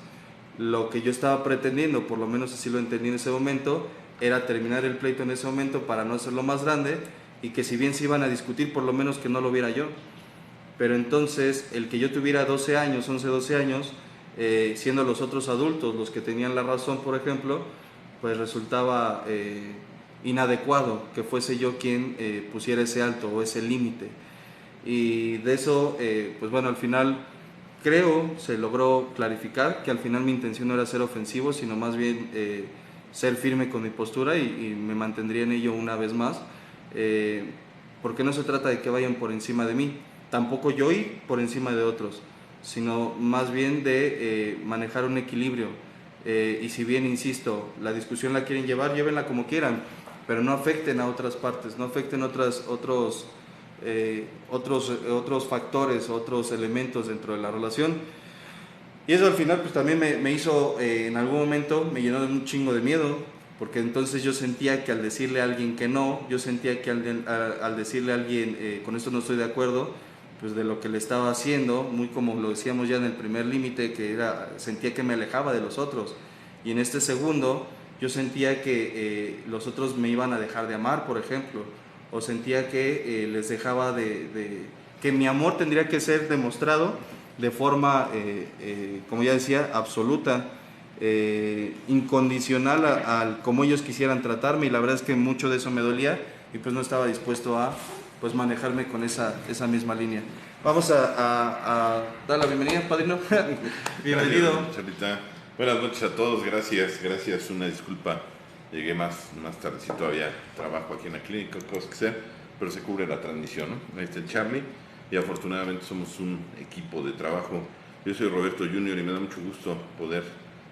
Speaker 3: Lo que yo estaba pretendiendo, por lo menos así lo entendí en ese momento, era terminar el pleito en ese momento para no hacerlo más grande y que si bien se iban a discutir, por lo menos que no lo viera yo. Pero entonces el que yo tuviera 12 años, 11, 12 años, siendo los otros adultos los que tenían la razón, por ejemplo, pues resultaba inadecuado que fuese yo quien pusiera ese alto o ese límite. Y de eso, pues bueno, al final creo se logró clarificar que al final mi intención no era ser ofensivo, sino más bien ser firme con mi postura y me mantendría en ello una vez más, porque no se trata de que vayan por encima de mí, tampoco yo ir por encima de otros, sino más bien de manejar un equilibrio. Y si bien, insisto, la discusión la quieren llevar, llévenla como quieran, pero no afecten a otras partes, no afecten otros factores, otros elementos dentro de la relación. Y eso al final pues también me hizo, en algún momento me llenó de un chingo de miedo, porque entonces yo sentía que al decirle a alguien que no, yo sentía que al decirle a alguien con esto no estoy de acuerdo, pues de lo que le estaba haciendo, muy como lo decíamos ya en el primer límite, que era, sentía que me alejaba de los otros. Y en este segundo yo sentía que los otros me iban a dejar de amar, por ejemplo, o sentía que les dejaba que mi amor tendría que ser demostrado de forma, como ya decía, absoluta, incondicional a como ellos quisieran tratarme, y la verdad es que mucho de eso me dolía y pues no estaba dispuesto a pues manejarme con esa misma línea. Vamos a dar la bienvenida, padrino. Bienvenido.
Speaker 4: Gracias, Charlita. Buenas noches a todos, gracias, una disculpa, llegué más tardecito, había trabajo aquí en la clínica, cosas que sea, pero se cubre la transmisión, ¿no? Ahí está el Charlie, y afortunadamente somos un equipo de trabajo. Yo soy Roberto Junior y me da mucho gusto poder,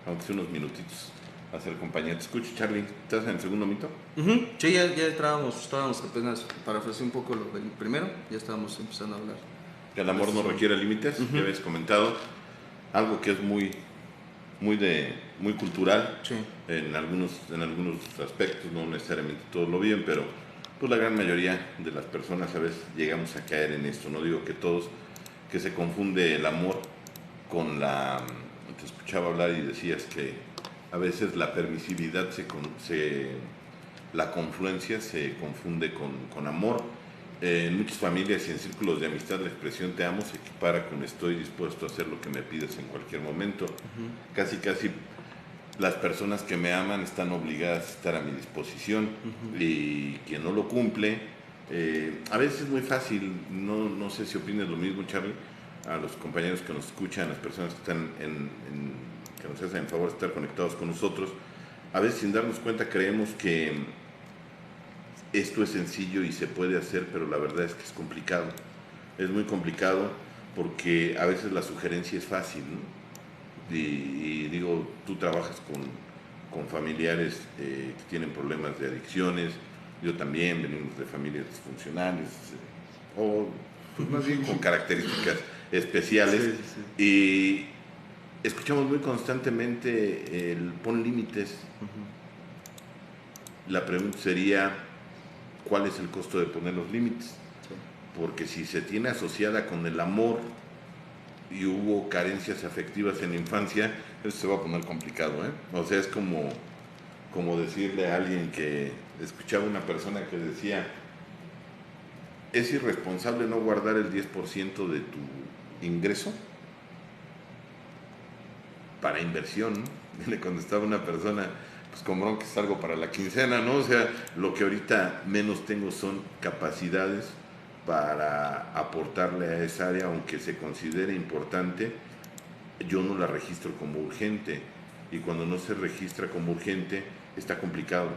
Speaker 4: aunque sea unos minutitos, hacer compañía. Te escucho, Charlie, ¿estás en el segundo mito?
Speaker 3: Sí, ya estábamos apenas, para ofrecer un poco lo del primero, ya estábamos empezando a hablar.
Speaker 4: Que el amor no requiere límites, ya habéis comentado, algo que es muy cultural, sí, en algunos aspectos, no necesariamente todos lo viven, pero pues la gran mayoría de las personas a veces llegamos a caer en esto. No digo que todos, que se confunde el amor con te escuchaba hablar y decías que a veces la permisividad la confluencia se confunde con amor. En muchas familias y en círculos de amistad la expresión te amo se equipara con estoy dispuesto a hacer lo que me pides en cualquier momento. Casi las personas que me aman están obligadas a estar a mi disposición, y quien no lo cumple, a veces es muy fácil, no sé si opines lo mismo, Charlie, a los compañeros que nos escuchan, a las personas que están que nos hacen el favor de estar conectados con nosotros, a veces sin darnos cuenta creemos que esto es sencillo y se puede hacer, pero la verdad es que es complicado. Es muy complicado porque a veces la sugerencia es fácil, ¿no? Y digo, tú trabajas con familiares que tienen problemas de adicciones, yo también, venimos de familias disfuncionales, o pues más bien con características especiales, sí, sí. Y escuchamos muy constantemente el pon límites. La pregunta sería, ¿cuál es el costo de poner los límites? Sí. Porque si se tiene asociada con el amor y hubo carencias afectivas en la infancia, eso se va a poner complicado, ¿eh? O sea, es como decirle a alguien que escuchaba una persona que decía, es irresponsable no guardar el 10% de tu ingreso para inversión, ¿no? Le contestaba una persona, pues con bronca es algo para la quincena, ¿no? O sea, lo que ahorita menos tengo son capacidades para aportarle a esa área, aunque se considere importante, yo no la registro como urgente, y cuando no se registra como urgente, está complicado.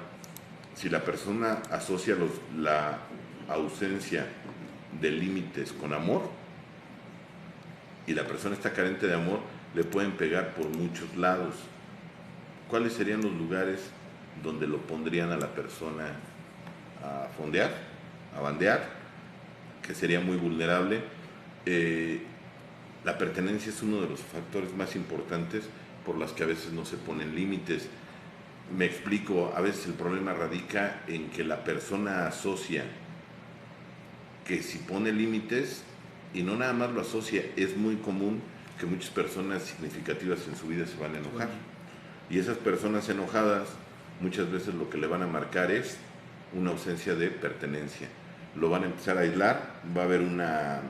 Speaker 4: Si la persona asocia la ausencia de límites con amor, y la persona está carente de amor, le pueden pegar por muchos lados. ¿Cuáles serían los lugares donde lo pondrían a la persona a fondear, a bandear, que sería muy vulnerable? La pertenencia es uno de los factores más importantes por los que a veces no se ponen límites. Me explico, a veces el problema radica en que la persona asocia que si pone límites, y no nada más lo asocia, es muy común que muchas personas significativas en su vida se van a enojar. Y esas personas enojadas muchas veces lo que le van a marcar es una ausencia de pertenencia. Lo van a empezar a aislar, va a haber una,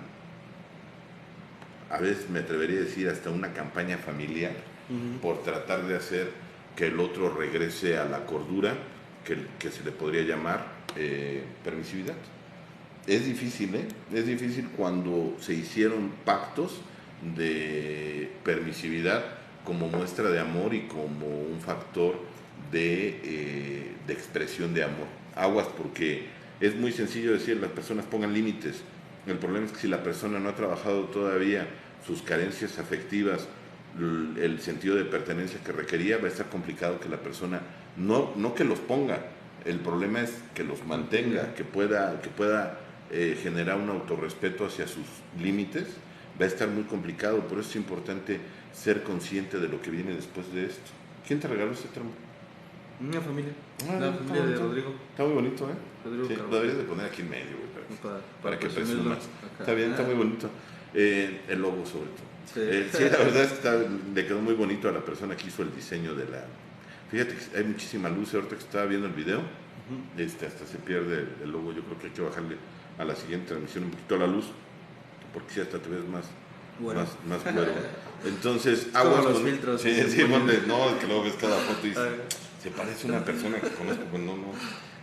Speaker 4: a veces me atrevería a decir hasta una campaña familiar por tratar de hacer que el otro regrese a la cordura, que se le podría llamar permisividad. Es difícil, es difícil cuando se hicieron pactos de permisividad como muestra de amor y como un factor de expresión de amor. Aguas, porque es muy sencillo decir las personas pongan límites. El problema es que si la persona no ha trabajado todavía sus carencias afectivas, el sentido de pertenencia que requería, va a estar complicado que la persona no que los ponga. El problema es que los mantenga, que pueda generar un autorrespeto hacia sus límites. Va a estar muy complicado, por eso es importante ser consciente de lo que viene después de esto. ¿Quién te regaló este tramo?
Speaker 3: Una familia. La familia de Rodrigo.
Speaker 4: Está muy bonito, ¿eh?
Speaker 3: Rodrigo
Speaker 4: sí, lo deberías de poner aquí en medio, güey, para que presumas. Está bien, está muy bonito. El logo, sobre todo. Sí, la verdad es que le quedó muy bonito a la persona que hizo el diseño de la... Fíjate que hay muchísima luz, ahorita que estaba viendo el video, hasta se pierde el logo. Yo creo que hay que bajarle a la siguiente transmisión un poquito la luz, porque si hasta te ves más güero. Entonces, aguas
Speaker 3: los filtros.
Speaker 4: Sí, ponle, no, que luego ves cada foto y dices, se parece a una persona que conozco, pues no.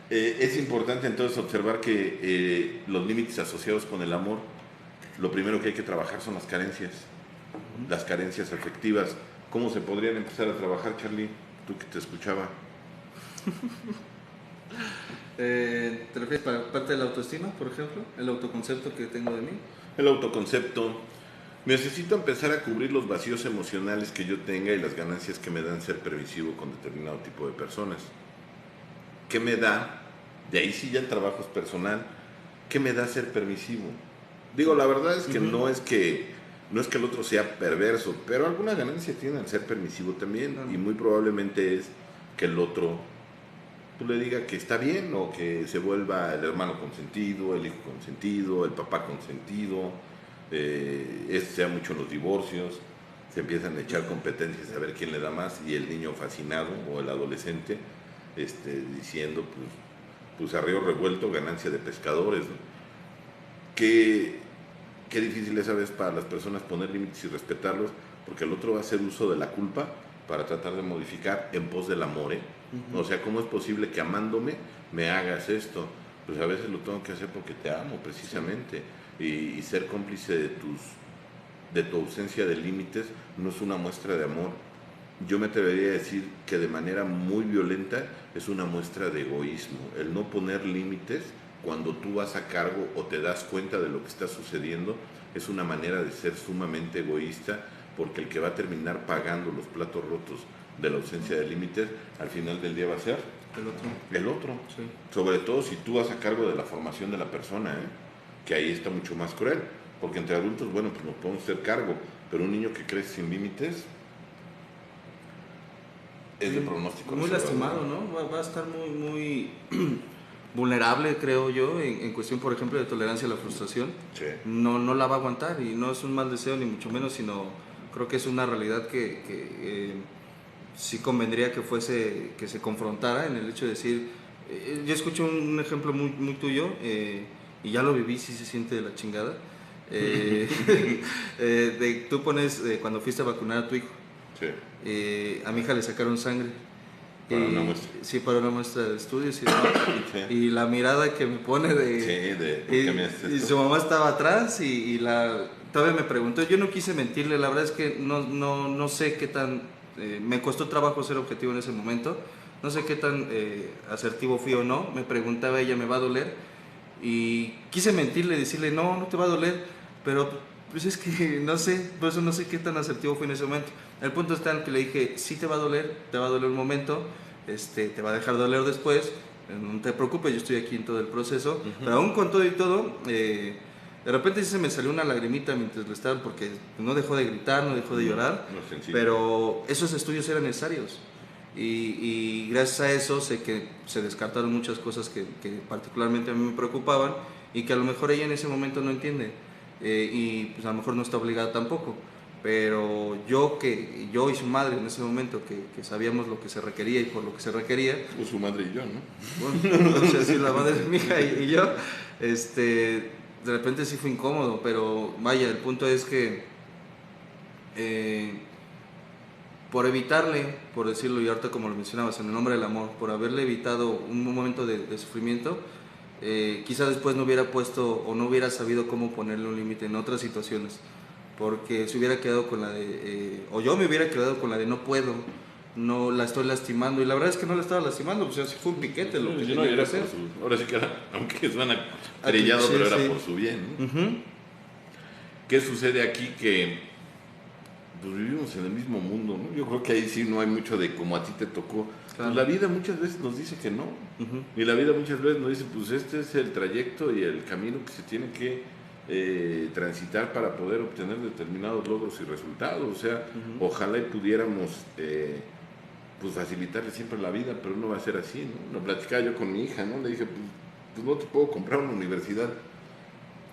Speaker 4: Es importante entonces observar que los límites asociados con el amor, lo primero que hay que trabajar son las carencias afectivas. ¿Cómo se podrían empezar a trabajar, Charlie? Tú que te escuchaba.
Speaker 3: ¿Te refieres para parte de la autoestima, por ejemplo? ¿El autoconcepto que tengo de mí?
Speaker 4: El autoconcepto. Necesito empezar a cubrir los vacíos emocionales que yo tenga y las ganancias que me dan ser permisivo con determinado tipo de personas. ¿Qué me da? De ahí sí ya el trabajo es personal. ¿Qué me da ser permisivo? Digo, la verdad es que no es que el otro sea perverso, pero alguna ganancia tiene al ser permisivo también, y muy probablemente es que el otro tú le digas que está bien, o que se vuelva el hermano consentido, el hijo consentido, el papá consentido. Sea mucho en los divorcios, se empiezan a echar competencias a ver quién le da más, y el niño fascinado o el adolescente diciendo pues a río revuelto, ganancia de pescadores, ¿no? Qué difícil es a veces para las personas poner límites y respetarlos, porque el otro va a hacer uso de la culpa para tratar de modificar en pos del amor, O sea, ¿cómo es posible que amándome me hagas esto? Pues a veces lo tengo que hacer porque te amo, precisamente. Y ser cómplice de tu ausencia de límites no es una muestra de amor. Yo me atrevería a decir que de manera muy violenta es una muestra de egoísmo. El no poner límites cuando tú vas a cargo o te das cuenta de lo que está sucediendo es una manera de ser sumamente egoísta, porque el que va a terminar pagando los platos rotos de la ausencia de límites al final del día va a ser el otro.
Speaker 3: Sí.
Speaker 4: Sobre todo si tú vas a cargo de la formación de la persona, que ahí está mucho más cruel, porque entre adultos, bueno, pues nos podemos hacer cargo, pero un niño que crece sin límites es de pronóstico.
Speaker 3: Muy lastimado, ¿no? Va a estar muy vulnerable, creo yo, en cuestión, por ejemplo, de tolerancia a la frustración.
Speaker 4: Sí.
Speaker 3: No la va a aguantar, y no es un mal deseo, ni mucho menos, sino creo que es una realidad que sí convendría que se confrontara, en el hecho de decir, yo escucho un ejemplo muy tuyo, y ya lo viví, sí se siente de la chingada. Tú pones, cuando fuiste a vacunar a tu hijo,
Speaker 4: sí.
Speaker 3: A mi hija le sacaron sangre.
Speaker 4: Para una muestra.
Speaker 3: Sí, para una muestra de estudios y demás. Sí. Y la mirada que me pone y su mamá estaba atrás, y todavía me preguntó. Yo no quise mentirle, la verdad es que no sé qué tan... me costó trabajo ser objetivo en ese momento. No sé qué tan asertivo fui o no. Me preguntaba ella, ¿me va a doler? Y quise mentirle, decirle, no te va a doler, pero Pues es que no sé, por eso no sé qué tan asertivo fue en ese momento. El punto está en que le dije, sí te va a doler un momento, te va a dejar doler después, no te preocupes, yo estoy aquí en todo el proceso, pero aún con todo y todo, de repente sí se me salió una lagrimita mientras le estaba, porque no dejó de gritar, no dejó de llorar, pero esos estudios eran necesarios. Y gracias a eso sé que se descartaron muchas cosas que particularmente a mí me preocupaban y que a lo mejor ella en ese momento no entiende. Y pues a lo mejor no está obligada tampoco, pero yo y su madre en ese momento que sabíamos lo que se requería y por lo que se requería,
Speaker 4: pues su madre y yo, ¿no?
Speaker 3: bueno, no sé si la madre de mi hija y yo, de repente sí fue incómodo, pero vaya, el punto es que por evitarle, por decirlo, y ahorita como lo mencionabas, en el nombre del amor, por haberle evitado un momento de sufrimiento, quizás después no hubiera puesto o no hubiera sabido cómo ponerle un límite en otras situaciones, porque se hubiera quedado con la de, o yo me hubiera quedado con la de no puedo, no la estoy lastimando, y la verdad es que no la estaba lastimando, pues así fue un piquete lo que
Speaker 4: no, era hacer. Ahora sí que era, aunque suena trillado, pero era por su bien, ¿no? ¿Qué sucede aquí? Que pues vivimos en el mismo mundo, ¿no? Yo creo que ahí sí no hay mucho de como a ti te tocó. Claro. Pues la vida muchas veces nos dice que no. Y la vida muchas veces nos dice, pues este es el trayecto y el camino que se tiene que transitar para poder obtener determinados logros y resultados. O sea, ojalá y pudiéramos pues facilitarle siempre la vida, pero no va a ser así, ¿no? Lo platicaba yo con mi hija, ¿no? Le dije, pues no te puedo comprar una universidad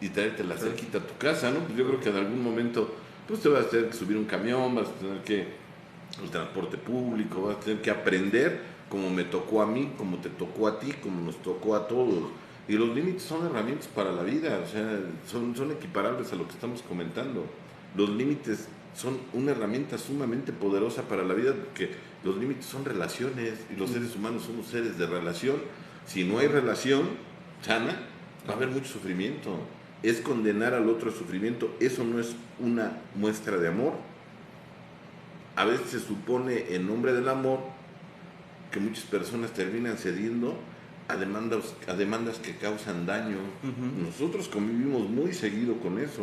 Speaker 4: y traértela cerquita a tu casa, ¿no? Pues yo creo que en algún momento pues te vas a tener que subir un camión, vas a tener que el transporte público, vas a tener que aprender como me tocó a mí, como te tocó a ti, como nos tocó a todos. Y los límites son herramientas para la vida, o sea, son equiparables a lo que estamos comentando. Los límites son una herramienta sumamente poderosa para la vida, porque los límites son relaciones y los seres humanos somos seres de relación. Si no hay relación sana, va a haber mucho sufrimiento. Es condenar al otro a sufrimiento, eso no es una muestra de amor. A veces se supone en nombre del amor que muchas personas terminan cediendo a demandas que causan daño. Nosotros convivimos muy seguido con eso,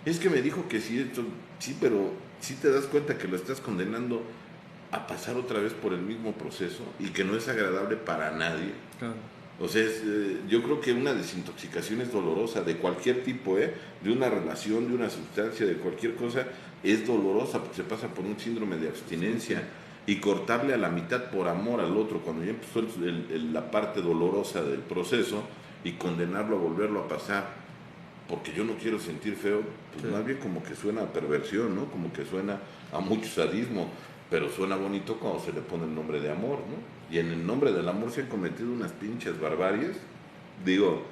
Speaker 4: Es que me dijo que sí, pero sí te das cuenta que lo estás condenando a pasar otra vez por el mismo proceso y que no es agradable para nadie. Claro. O sea, yo creo que una desintoxicación es dolorosa, de cualquier tipo, de una relación, de una sustancia, de cualquier cosa, es dolorosa porque se pasa por un síndrome de abstinencia. Y cortarle a la mitad por amor al otro, cuando ya empezó la parte dolorosa del proceso, y condenarlo a volverlo a pasar, porque yo no quiero sentir feo, pues más bien como que suena a perversión, ¿no? Como que suena a mucho sadismo, pero suena bonito cuando se le pone el nombre de amor, ¿no? Y en el nombre del amor se han cometido unas pinches barbaries. Digo,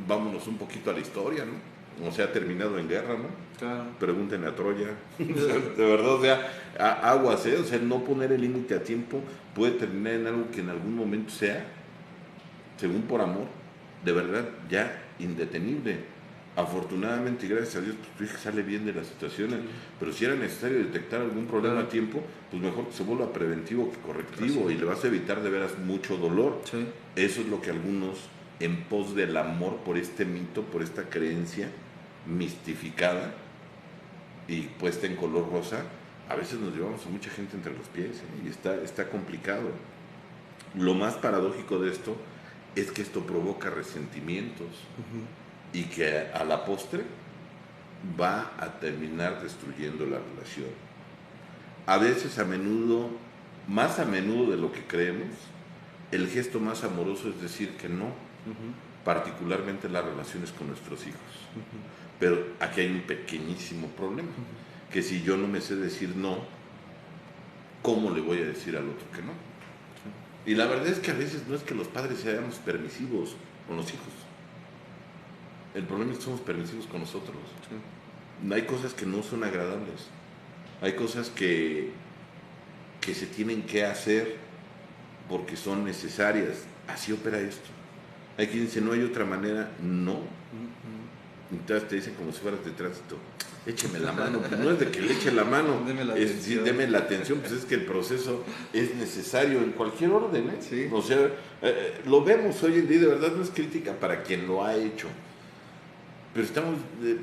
Speaker 4: vámonos un poquito a la historia, ¿no? O sea, ha terminado en guerra, ¿no? Claro. Pregúntenle a Troya. De verdad, o sea, aguas, O sea, no poner el límite a tiempo puede terminar en algo que en algún momento sea, según por amor, de verdad, ya indetenible. Afortunadamente, gracias a Dios, pues tu hija sale bien de las situaciones, pero si era necesario detectar algún problema a tiempo, pues mejor que se vuelva preventivo que correctivo, y le vas a evitar de veras mucho dolor. Sí. Eso es lo que algunos, en pos del amor, por este mito, por esta creencia mistificada y puesta en color rosa, a veces nos llevamos a mucha gente entre los pies, y está complicado. Lo más paradójico de esto es que esto provoca resentimientos, y que a la postre va a terminar destruyendo la relación. A veces, más a menudo de lo que creemos, el gesto más amoroso es decir que no, particularmente en las relaciones con nuestros hijos. Pero aquí hay un pequeñísimo problema, que si yo no me sé decir no, ¿cómo le voy a decir al otro que no? Y la verdad es que a veces no es que los padres seamos permisivos con los hijos. El problema es que somos permisivos con nosotros. Sí. Hay cosas que no son agradables. Hay cosas que se tienen que hacer porque son necesarias. Así opera esto. Hay quien dice, no hay otra manera. No. Entonces te dicen como si fueras de tránsito. Écheme la mano. Pues no es de que le eche la mano. Deme la atención. Pues es que el proceso es necesario en cualquier orden. Sí. O sea, lo vemos hoy en día. De verdad no es crítica para quien lo ha hecho. Pero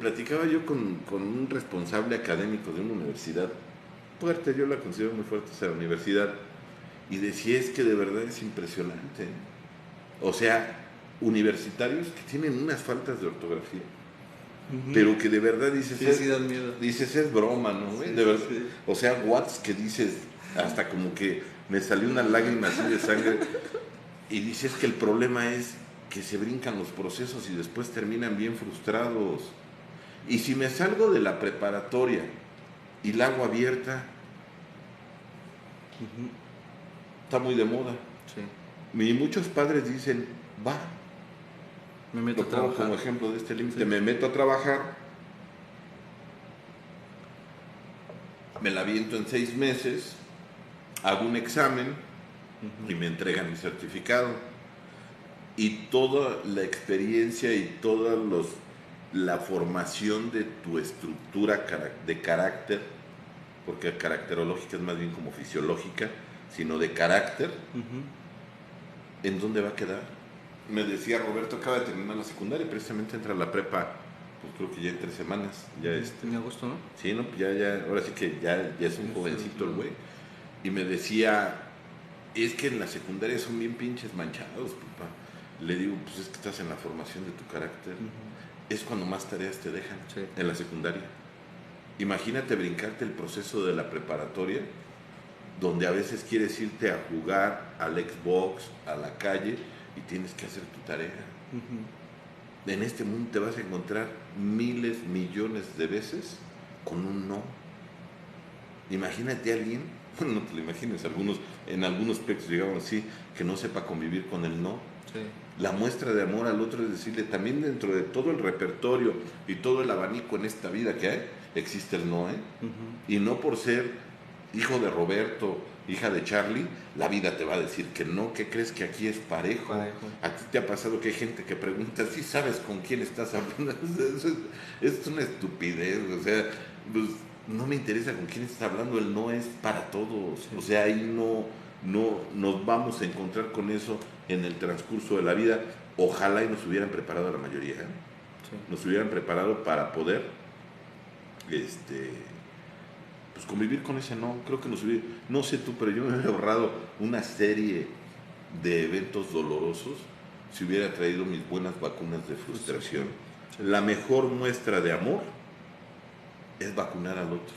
Speaker 4: platicaba yo con un responsable académico de una universidad fuerte, yo la considero muy fuerte esa universidad, y decía, es que de verdad es impresionante. O sea, universitarios que tienen unas faltas de ortografía, pero que de verdad dices,
Speaker 3: sí dan miedo.
Speaker 4: Dices, es broma, ¿no?
Speaker 3: Sí,
Speaker 4: de verdad.
Speaker 3: sí.
Speaker 4: O sea, Watts que dices, hasta como que me salió una lágrima así de sangre, y dices que el problema es que se brincan los procesos y después terminan bien frustrados. Y si me salgo de la preparatoria y la hago abierta, está muy de moda.
Speaker 3: Sí.
Speaker 4: Y muchos padres dicen, va,
Speaker 3: Me meto
Speaker 4: lo
Speaker 3: a
Speaker 4: pongo
Speaker 3: trabajar.
Speaker 4: como ejemplo de este límite,
Speaker 3: Sí.
Speaker 4: me meto a trabajar, me la aviento en 6 meses, hago un examen y me entregan mi certificado. Y toda la experiencia y toda la formación de tu estructura de carácter, porque caracterológica es más bien como fisiológica, sino de carácter, ¿en dónde va a quedar? Me decía Roberto, acaba de terminar la secundaria, precisamente entra a la prepa, pues creo que ya en 3 semanas. Ya
Speaker 3: En agosto, ¿no?
Speaker 4: Sí, no, ya, ahora sí que ya es un jovencito el güey. Y me decía, es que en la secundaria son bien pinches manchados, papá. Le digo, pues es que estás en la formación de tu carácter. Es cuando más tareas te dejan, en la secundaria. Imagínate brincarte el proceso de la preparatoria, donde a veces quieres irte a jugar al Xbox, a la calle, y tienes que hacer tu tarea. En este mundo te vas a encontrar miles, millones de veces con un no. Imagínate a alguien, no te lo imagines, en algunos aspectos, digamos así, que no sepa convivir con el no.
Speaker 3: Sí.
Speaker 4: La muestra de amor al otro es decirle, también dentro de todo el repertorio y todo el abanico en esta vida que hay, existe el no, ¿eh? Y no por ser hijo de Roberto, hija de Charlie, la vida te va a decir que no, que crees que aquí es parejo. A ti te ha pasado que hay gente que pregunta, ¿sí sabes con quién estás hablando? Es una estupidez, o sea, pues, no me interesa con quién estás hablando, el no es para todos. Sí. O sea, ahí no nos vamos a encontrar con eso en el transcurso de la vida. Ojalá y nos hubieran preparado a la mayoría, ¿eh? Sí. Nos hubieran preparado para poder pues convivir con ese no. Creo que no sé tú, pero yo me he ahorrado una serie de eventos dolorosos si hubiera traído mis buenas vacunas de frustración. Sí. La mejor muestra de amor es vacunar al otro.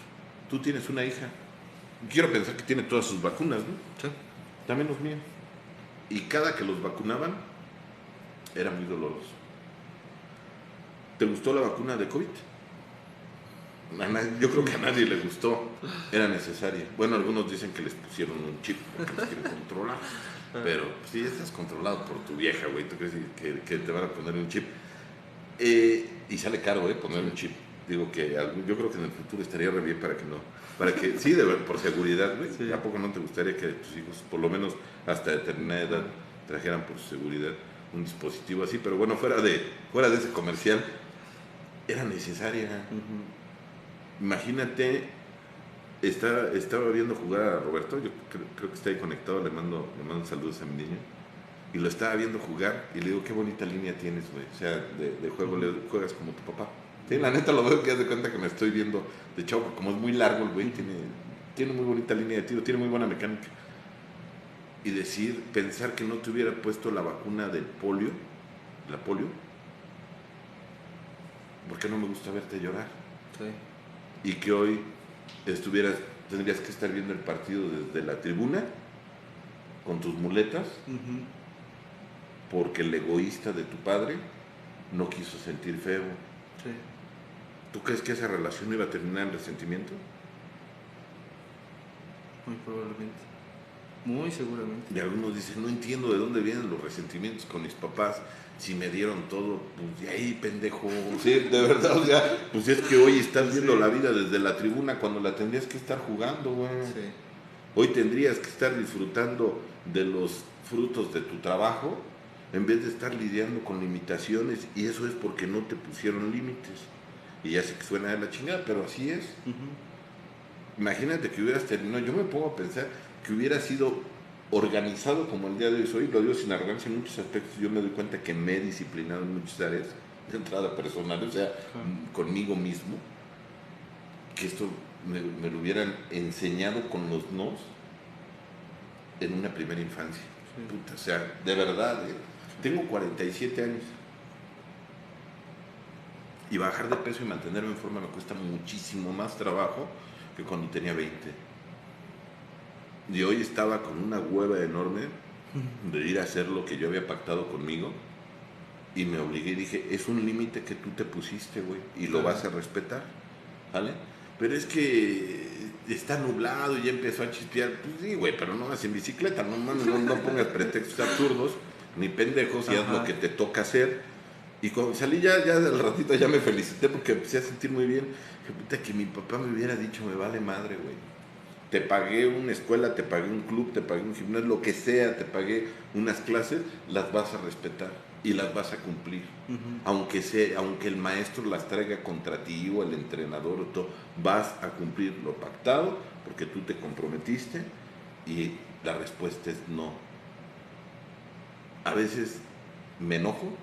Speaker 4: Tú tienes una hija, quiero pensar que tiene todas sus vacunas, ¿no? Sí. También los míos. Y cada que los vacunaban era muy doloroso. ¿Te gustó la vacuna de COVID? Yo creo que a nadie le gustó. Era necesaria. Bueno, algunos dicen que les pusieron un chip porque los quieren controlar. Pero si pues, estás controlado por tu vieja, güey, ¿tú crees que te van a poner un chip? Y sale caro, poner un chip. Digo que yo creo que en el futuro estaría re bien para que sí, por seguridad, güey. Sí. ¿A poco no te gustaría que tus hijos, por lo menos hasta determinada edad, trajeran por su seguridad un dispositivo así? Pero bueno, fuera de ese comercial, era necesaria. Imagínate, estaba viendo jugar a Roberto, yo creo que está ahí conectado, le mando saludos a mi niño, y lo estaba viendo jugar, y le digo, qué bonita línea tienes, güey. O sea, de juego, juegas como tu papá. Sí, la neta lo veo que haz de cuenta que me estoy viendo de chavo, como es muy largo el güey, tiene muy bonita línea de tiro, tiene muy buena mecánica. Y pensar que no te hubiera puesto la vacuna del polio, la polio, porque no me gusta verte llorar. Sí. Y que hoy tendrías que estar viendo el partido desde la tribuna, con tus muletas, porque el egoísta de tu padre no quiso sentir feo. Sí. ¿Tú crees que esa relación iba a terminar en resentimiento?
Speaker 3: Muy probablemente. Muy seguramente.
Speaker 4: Y algunos dicen, no entiendo de dónde vienen los resentimientos con mis papás, si me dieron todo, pues de ahí, pendejo. Sí, de verdad, o sea, pues es que hoy estás viendo la vida desde la tribuna cuando la tendrías que estar jugando, güey. Sí. Hoy tendrías que estar disfrutando de los frutos de tu trabajo en vez de estar lidiando con limitaciones, y eso es porque no te pusieron límites. Y ya sé que suena de la chingada, pero así es. Imagínate que hubieras terminado, yo me pongo a pensar que hubiera sido organizado como el día de hoy soy, lo digo sin arrogancia en muchos aspectos, yo me doy cuenta que me he disciplinado en muchas áreas, de entrada personal, o sea, conmigo mismo, que esto me lo hubieran enseñado con los nos en una primera infancia. Puta, o sea, de verdad, tengo 47 años. Y bajar de peso y mantenerme en forma me cuesta muchísimo más trabajo que cuando tenía 20. Y hoy estaba con una hueva enorme de ir a hacer lo que yo había pactado conmigo. Y me obligué y dije, es un límite que tú te pusiste, güey, y lo vas a respetar, ¿vale? Pero es que está nublado y ya empezó a chispear. Pues sí, güey, pero no vas en bicicleta, no pongas pretextos absurdos, ni pendejos, y haz lo que te toca hacer. Y cuando salí ya al ratito ya me felicité porque empecé a sentir muy bien. Que puta, que mi papá me hubiera dicho, me vale madre, güey. Te pagué una escuela, te pagué un club, te pagué un gimnasio, lo que sea, te pagué unas clases, las vas a respetar y las vas a cumplir. Aunque el maestro las traiga contra ti o el entrenador o todo, vas a cumplir lo pactado porque tú te comprometiste y la respuesta es no. A veces me enojo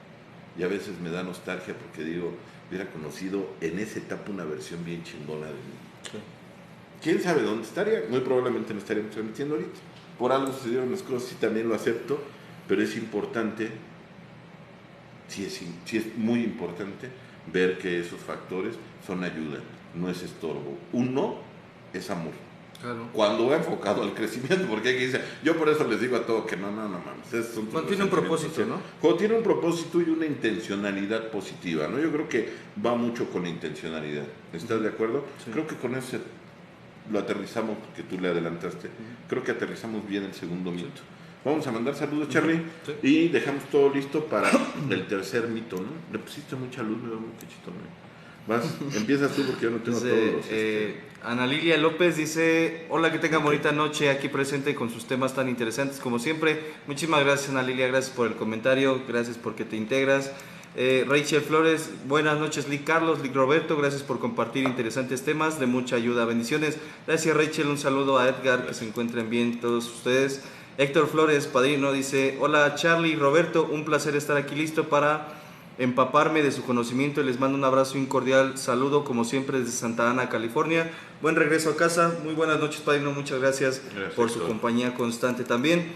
Speaker 4: y a veces me da nostalgia porque digo, hubiera conocido en esa etapa una versión bien chingona de mí. Sí. ¿Quién sabe dónde estaría? Muy probablemente me estaríamos transmitiendo ahorita. Por algo sucedieron las cosas y también lo acepto, pero es importante, sí es muy importante ver que esos factores son ayuda, no es estorbo. Un no es amor. Claro. Cuando va enfocado al crecimiento, porque hay que decir, yo por eso les digo a todos que no mames.
Speaker 3: Cuando tiene un propósito, ¿no?
Speaker 4: Cuando tiene un propósito y una intencionalidad positiva, ¿no? Yo creo que va mucho con la intencionalidad. ¿Estás de acuerdo? Sí. Creo que con eso lo aterrizamos, porque tú le adelantaste. Creo que aterrizamos bien el segundo mito. Vamos a mandar saludos, Charlie, y dejamos todo listo para el tercer mito, ¿no? Le pusiste mucha luz, me da un cachito, ¿no? Empiezas tú porque yo no tengo todos los...
Speaker 3: Ana Lilia López dice, hola, que tengan bonita noche aquí presente con sus temas tan interesantes como siempre. Muchísimas gracias, Ana Lilia, gracias por el comentario, gracias porque te integras. Rachel Flores, buenas noches, Lick Carlos, Lick Roberto, gracias por compartir interesantes temas de mucha ayuda, bendiciones. Gracias, Rachel, un saludo a Edgar, que se encuentren bien todos ustedes. Héctor Flores, padrino, dice, hola Charlie, Roberto, un placer estar aquí listo para empaparme de su conocimiento y les mando un abrazo y un cordial saludo como siempre desde Santa Ana, California. Buen regreso a casa, muy buenas noches, padrino, muchas gracias por su compañía constante también.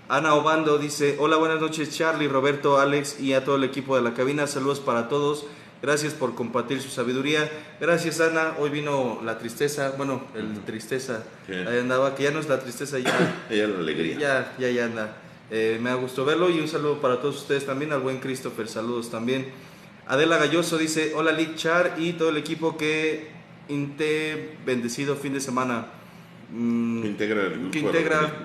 Speaker 3: Ana Obando dice, hola, buenas noches Charlie, Roberto, Alex y a todo el equipo de la cabina, saludos para todos, gracias por compartir su sabiduría. Gracias, Ana, hoy vino la tristeza, bueno, el tristeza, ahí andaba, que ya no es la tristeza, ya
Speaker 4: la alegría.
Speaker 3: Ya anda. Me ha gustado verlo y un saludo para todos ustedes también, al buen Christopher, saludos también. Adela Galloso dice, hola Lick Char y todo el equipo que bendecido fin de semana.
Speaker 4: Que integra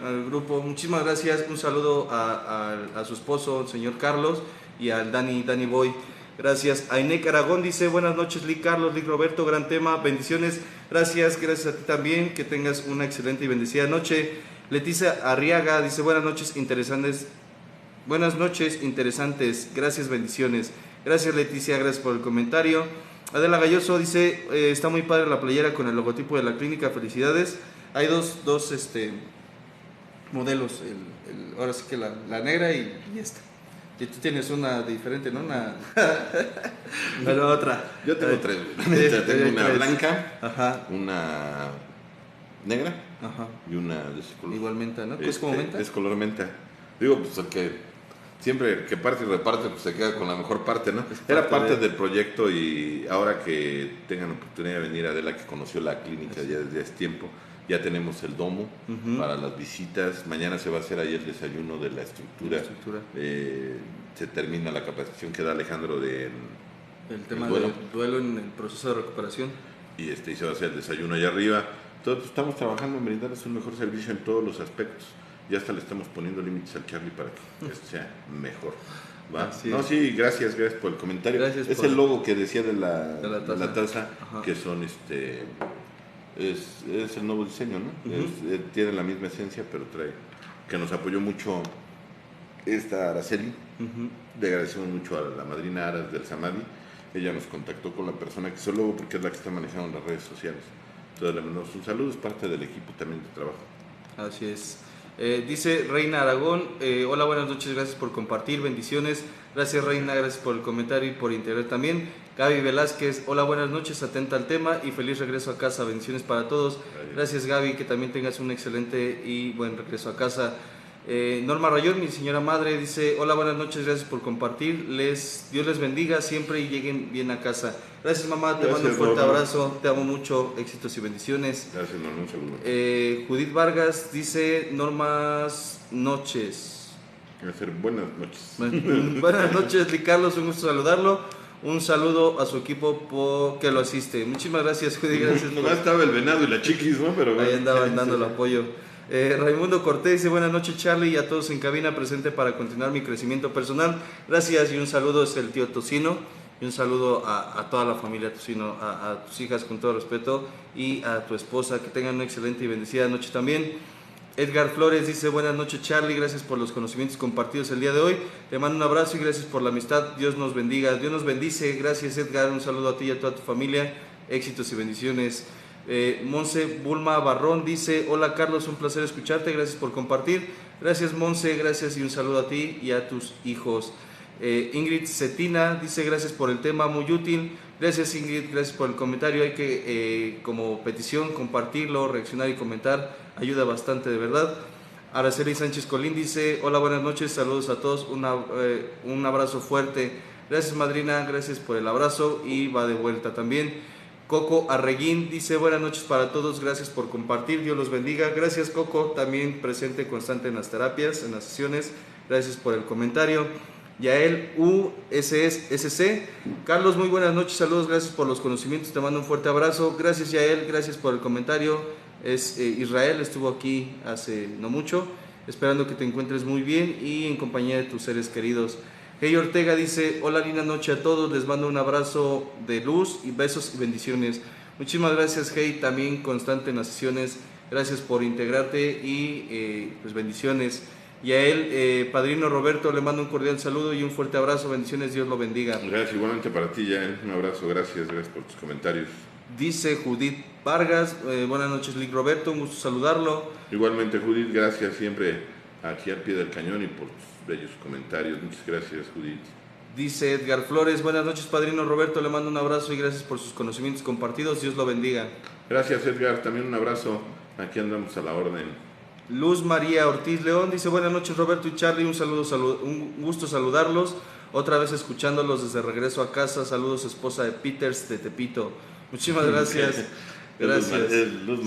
Speaker 3: al grupo. Muchísimas gracias, un saludo a su esposo, el señor Carlos, y al Dani Boy. Gracias. Ainek Aragón dice, buenas noches Lick Carlos, Lick Roberto, gran tema, bendiciones. Gracias a ti también, que tengas una excelente y bendecida noche. Leticia Arriaga dice, buenas noches interesantes, gracias, bendiciones. Gracias Leticia, gracias por el comentario. Adela Galloso dice, está muy padre la playera con el logotipo de la clínica, felicidades. Hay dos modelos, ahora sí que la negra y esta. Y tú tienes una diferente, ¿no? Pero otra.
Speaker 4: Yo tengo tres. Tengo una blanca, una negra y una de ese color.
Speaker 3: Igual menta, ¿no? ¿Es como menta?
Speaker 4: Es color menta. Digo, pues el que siempre que parte y reparte, pues se queda con la mejor parte, ¿no? Era parte del proyecto y ahora que tengan oportunidad de venir, Adela, que conoció la clínica ya desde hace tiempo, ya tenemos el domo para las visitas. Mañana se va a hacer ahí el desayuno de la estructura. Se termina la capacitación que da Alejandro del
Speaker 3: tema del duelo en el proceso de recuperación.
Speaker 4: Y se va a hacer el desayuno allá arriba. Entonces estamos trabajando en brindarles un mejor servicio en todos los aspectos. Ya hasta le estamos poniendo límites al Charlie para que esto sea mejor. ¿Va? No, sí, gracias por el comentario. Es el logo que decía de la taza, que son es el nuevo diseño, ¿no? Tiene la misma esencia, pero trae, que nos apoyó mucho esta Araceli. Le agradecemos mucho a la madrina Aras del Samadhi. Ella nos contactó con la persona que hizo el logo porque es la que está manejando las redes sociales. Entonces le mandamos un saludo, es parte del equipo también de trabajo.
Speaker 3: Así es. Dice Reina Aragón, hola, buenas noches, gracias por compartir, bendiciones. Gracias Reina, gracias por el comentario y por integrar también. Gaby Velázquez, hola, buenas noches, atenta al tema y feliz regreso a casa, bendiciones para todos. Gracias Gaby, que también tengas un excelente y buen regreso a casa. Norma Rayón, mi señora madre, dice, hola, buenas noches, gracias por compartir, Dios les bendiga siempre y lleguen bien a casa. Gracias mamá, te mando un fuerte abrazo, te amo mucho, éxitos y bendiciones.
Speaker 4: Gracias Norma, un saludo.
Speaker 3: Judith Vargas dice, Normas noches.
Speaker 4: Buenas noches.
Speaker 3: Buenas noches, Lee Carlos, un gusto saludarlo. Un saludo a su equipo que lo asiste. Muchísimas gracias, Judith. Gracias.
Speaker 4: Nomás estaba el venado y la chiquis, ¿no? Pero
Speaker 3: ahí andaban dando el apoyo. Raimundo Cortés dice, buenas noches Charlie y a todos en cabina presente para continuar mi crecimiento personal. Gracias y un saludo es el tío Tocino. Y un saludo a toda la familia Tocino, a tus hijas con todo respeto y a tu esposa. Que tengan una excelente y bendecida noche también. Edgar Flores dice, buenas noches Charlie, gracias por los conocimientos compartidos el día de hoy. Te mando un abrazo y gracias por la amistad. Dios nos bendiga, Dios nos bendice. Gracias Edgar, un saludo a ti y a toda tu familia. Éxitos y bendiciones. Monse Bulma Barrón dice, hola Carlos, un placer escucharte, gracias por compartir. Gracias Monse, gracias y un saludo a ti y a tus hijos. Ingrid Cetina dice, gracias por el tema, muy útil. Gracias Ingrid, gracias por el comentario. Hay que, como petición, compartirlo, reaccionar y comentar. Ayuda bastante, de verdad. Araceli Sánchez Colín dice, hola, buenas noches, saludos a todos, un abrazo fuerte. Gracias madrina, gracias por el abrazo y va de vuelta también. Coco Arreguín dice, buenas noches para todos, gracias por compartir, Dios los bendiga. Gracias Coco, también presente constante en las terapias, en las sesiones. Gracias por el comentario. Yael USSC, Carlos, muy buenas noches, saludos, gracias por los conocimientos, te mando un fuerte abrazo. Gracias Yael, gracias por el comentario. Es Israel, estuvo aquí hace no mucho, esperando que te encuentres muy bien y en compañía de tus seres queridos. Hey Ortega dice, hola, linda noche a todos, les mando un abrazo de luz y besos y bendiciones. Muchísimas gracias Hey, también constante en las sesiones, gracias por integrarte y pues bendiciones. Y a él, padrino Roberto, le mando un cordial saludo y un fuerte abrazo, bendiciones, Dios lo bendiga.
Speaker 4: Gracias, igualmente para ti, ya un abrazo, gracias por tus comentarios.
Speaker 3: Dice Judith Vargas, buenas noches Lick Roberto, un gusto saludarlo.
Speaker 4: Igualmente Judith, gracias siempre aquí al pie del cañón y por tus bellos comentarios, muchas gracias Judith.
Speaker 3: Dice Edgar Flores, buenas noches padrino Roberto, le mando un abrazo y gracias por sus conocimientos compartidos, Dios lo bendiga.
Speaker 4: Gracias Edgar, también un abrazo, aquí andamos a la orden.
Speaker 3: Luz María Ortiz León dice, buenas noches Roberto y Charlie, un gusto saludarlos, otra vez escuchándolos desde regreso a casa, saludos esposa de Peters de Tepito. Muchísimas gracias. Gracias.
Speaker 4: Luz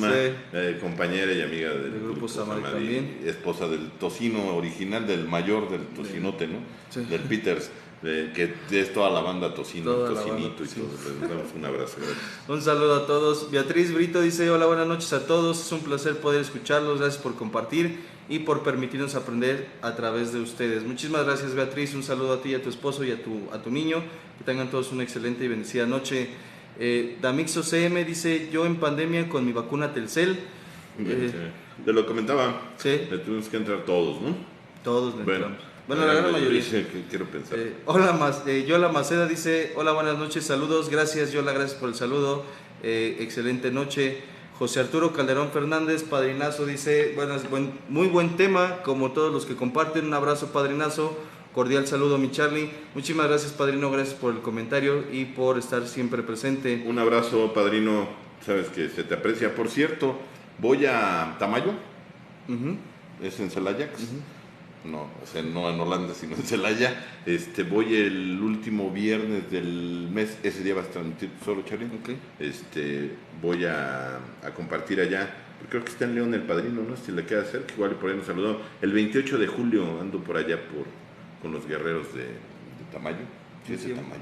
Speaker 4: compañera y amiga del Grupo Samari también. Esposa del tocino original, del mayor del tocinote, ¿no? Sí. Del Peters, que es toda la banda Tocino, Tocinito y todo. Les damos un abrazo, gracias.
Speaker 3: Un saludo a todos. Beatriz Brito dice, hola, buenas noches a todos. Es un placer poder escucharlos. Gracias por compartir y por permitirnos aprender a través de ustedes. Muchísimas gracias Beatriz. Un saludo a ti, a tu esposo y a tu niño. Que tengan todos una excelente y bendecida noche. Damixo CM dice, yo en pandemia con mi vacuna Telcel.
Speaker 4: Te lo comentaba.
Speaker 3: Sí.
Speaker 4: Le tuvimos que entrar todos, ¿no?
Speaker 3: Todos le entramos. Bueno, la gran mayoría.
Speaker 4: Quiero pensar.
Speaker 3: Yola Maceda dice, hola, buenas noches, saludos, gracias Yola, gracias por el saludo, excelente noche. José Arturo Calderón Fernández, padrinazo, dice, muy buen tema, como todos los que comparten, un abrazo padrinazo, cordial saludo mi Charlie, muchísimas gracias padrino, gracias por el comentario y por estar siempre presente.
Speaker 4: Un abrazo padrino, sabes que se te aprecia. Por cierto, voy a Tamayo, es en Celaya. No, o sea, no en Holanda, sino en Celaya. Voy el último viernes del mes, ese día vas a transmitir solo, Charlie.
Speaker 3: Okay.
Speaker 4: Voy a compartir allá, creo que está en León el padrino, ¿no? Si le queda cerca, igual por ahí nos saludamos. El 28 de julio ando por allá con los guerreros de Tamayo. Sí, es de Tamayo.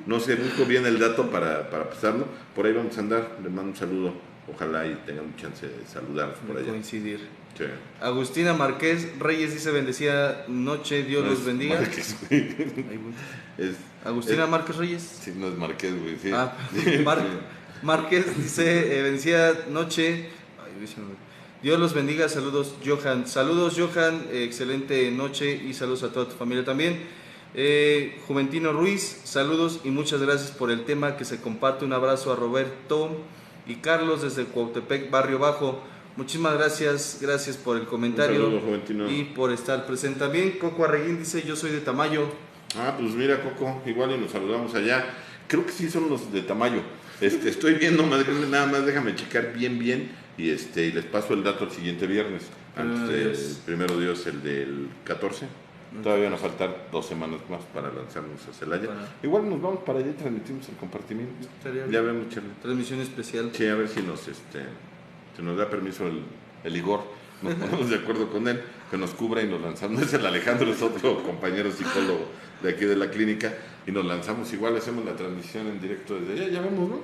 Speaker 4: No sé, busco bien el dato para pasarlo. Por ahí vamos a andar, les mando un saludo. Ojalá y tengan chance de saludarnos por allá.
Speaker 3: Coincidir.
Speaker 4: Sí.
Speaker 3: Agustina Márquez Reyes dice, bendecida noche, Dios los bendiga.
Speaker 4: Márquez,
Speaker 3: Agustina Márquez Reyes.
Speaker 4: Sí, no es Márquez, güey. Sí.
Speaker 3: Márquez dice, bendecida noche. Dios los bendiga, saludos Johan. Saludos Johan, excelente noche y saludos a toda tu familia también. Juventino Ruiz, saludos y muchas gracias por el tema que se comparte. Un abrazo a Roberto y Carlos desde Cuautepec, Barrio Bajo. Muchísimas gracias por el comentario.
Speaker 4: Un saludo, Juventino.
Speaker 3: Y por estar presente también. Coco Arreguín dice, yo soy de Tamayo.
Speaker 4: Pues mira, Coco, igual y nos saludamos allá. Creo que sí son los de Tamayo. Estoy viendo más grande, nada más déjame checar bien y les paso el dato el siguiente viernes. Antes del primero Dios, el del 14. Todavía nos faltan 2 semanas más para lanzarnos a Celaya. Igual nos vamos para allá y transmitimos el compartimiento. Ya vemos, Charlie.
Speaker 3: Transmisión especial.
Speaker 4: Sí, a ver si nos da permiso el Igor. Nos ponemos de acuerdo con él, que nos cubra y nos lanzamos. No es el Alejandro, es otro compañero psicólogo de aquí de la clínica. Y nos lanzamos igual, hacemos la transmisión en directo desde allá. Ya vemos, ¿no?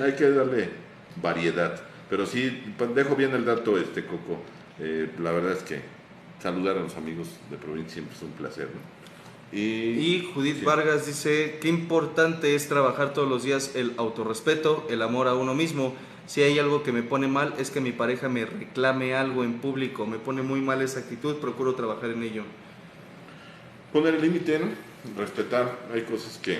Speaker 4: Hay que darle variedad. Pero sí, dejo bien el dato, Coco. La verdad es que saludar a los amigos de provincia siempre es un placer, ¿no?
Speaker 3: Y Judith Vargas dice, qué importante es trabajar todos los días el autorrespeto, el amor a uno mismo. Si hay algo que me pone mal es que mi pareja me reclame algo en público, me pone muy mal esa actitud, procuro trabajar en ello.
Speaker 4: Poner el límite, ¿no? Respetar, hay cosas que,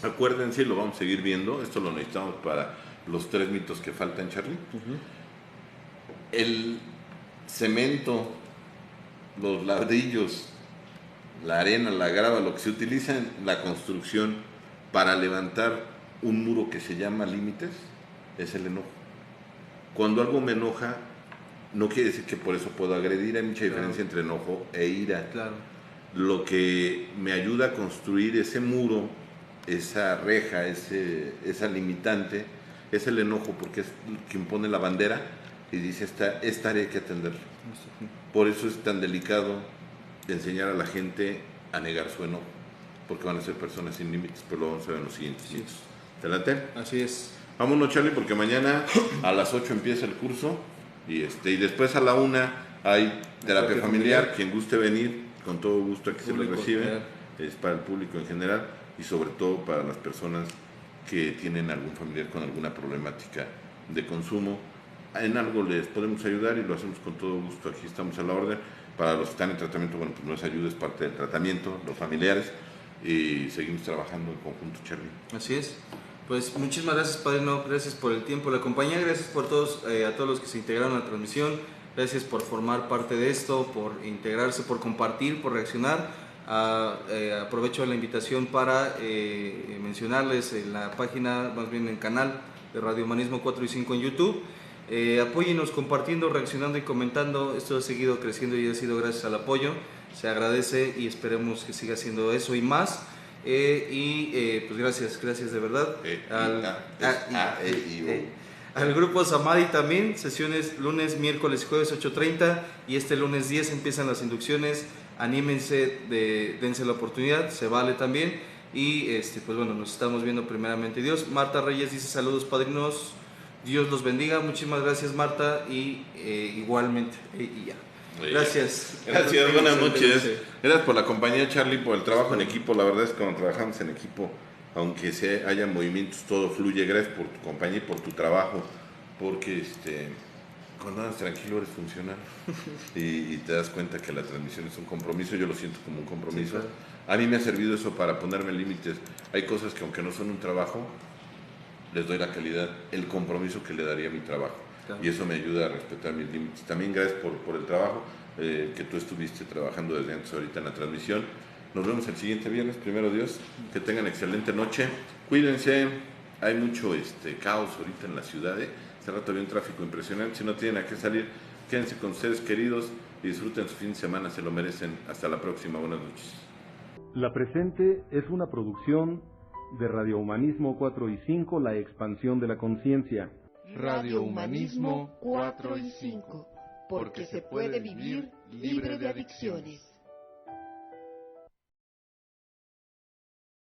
Speaker 4: acuérdense, y lo vamos a seguir viendo, esto lo necesitamos para los 3 mitos que faltan, Charlie. El cemento, los ladrillos, la arena, la grava, lo que se utiliza en la construcción para levantar un muro que se llama límites, es el enojo. Cuando algo me enoja, no quiere decir que por eso puedo agredir, hay mucha diferencia entre enojo e ira. Lo que me ayuda a construir ese muro, esa reja, esa limitante, es el enojo, porque es quien pone la bandera y dice, esta área hay que atenderla. Por eso es tan delicado enseñar a la gente a negar su enojo, porque van a ser personas sin límites, pero lo vamos a ver en los siguientes minutos. ¿Te late?
Speaker 3: Así es.
Speaker 4: Vámonos, Charlie, porque mañana a las 8 empieza el curso y después a la 1 hay terapia familiar. Quien guste venir, con todo gusto aquí se lo recibe. Es para el público en general y sobre todo para las personas que tienen algún familiar con alguna problemática de consumo. En algo les podemos ayudar y lo hacemos con todo gusto. Aquí estamos a la orden. Para los que están en tratamiento, bueno, pues no les ayuda, es parte del tratamiento, los familiares, y seguimos trabajando en conjunto, Charlie.
Speaker 3: Así es. Pues muchísimas gracias, padrino, gracias por el tiempo, la compañía, gracias por todos, a todos los que se integraron a la transmisión, gracias por formar parte de esto, por integrarse, por compartir, por reaccionar. Aprovecho la invitación para mencionarles en la página, más bien en el canal de Radio Humanismo 4 y 5 en YouTube. Apóyennos compartiendo, reaccionando y comentando. Esto ha seguido creciendo y ha sido gracias al apoyo. Se agradece y esperemos que siga siendo eso y más. Pues gracias de verdad. Al grupo Samadhi también, sesiones lunes, miércoles y jueves 8:30 y este lunes 10 empiezan las inducciones. Anímense, dense la oportunidad, se vale también. Y pues bueno, nos estamos viendo primeramente Dios. Marta Reyes dice saludos, padrinos. Dios los bendiga. Muchísimas gracias, Marta, y igualmente. Y ya.
Speaker 4: Gracias, buenas noches. Gracias por la compañía, Charlie, por el trabajo en equipo. La verdad es que cuando trabajamos en equipo, aunque haya movimientos, todo fluye. Gracias por tu compañía y por tu trabajo, porque cuando andas tranquilo eres funcional y te das cuenta que la transmisión es un compromiso. Yo lo siento como un compromiso. Sí, claro. A mí me ha servido eso para ponerme límites. Hay cosas que aunque no son un trabajo, les doy la calidad, el compromiso que le daría a mi trabajo. Claro. Y eso me ayuda a respetar mis límites. También gracias por el trabajo que tú estuviste trabajando desde antes ahorita en la transmisión. Nos vemos el siguiente viernes, primero Dios. Que tengan excelente noche. Cuídense. Hay mucho caos ahorita en la ciudad. Hace rato había un tráfico impresionante. Si no tienen a qué salir, quédense con ustedes queridos y disfruten su fin de semana. Se lo merecen. Hasta la próxima. Buenas noches.
Speaker 1: La presente es una producción de Radio Humanismo 4 y 5, la expansión de la conciencia.
Speaker 2: Radio Humanismo 4 y 5, porque se puede vivir libre de adicciones.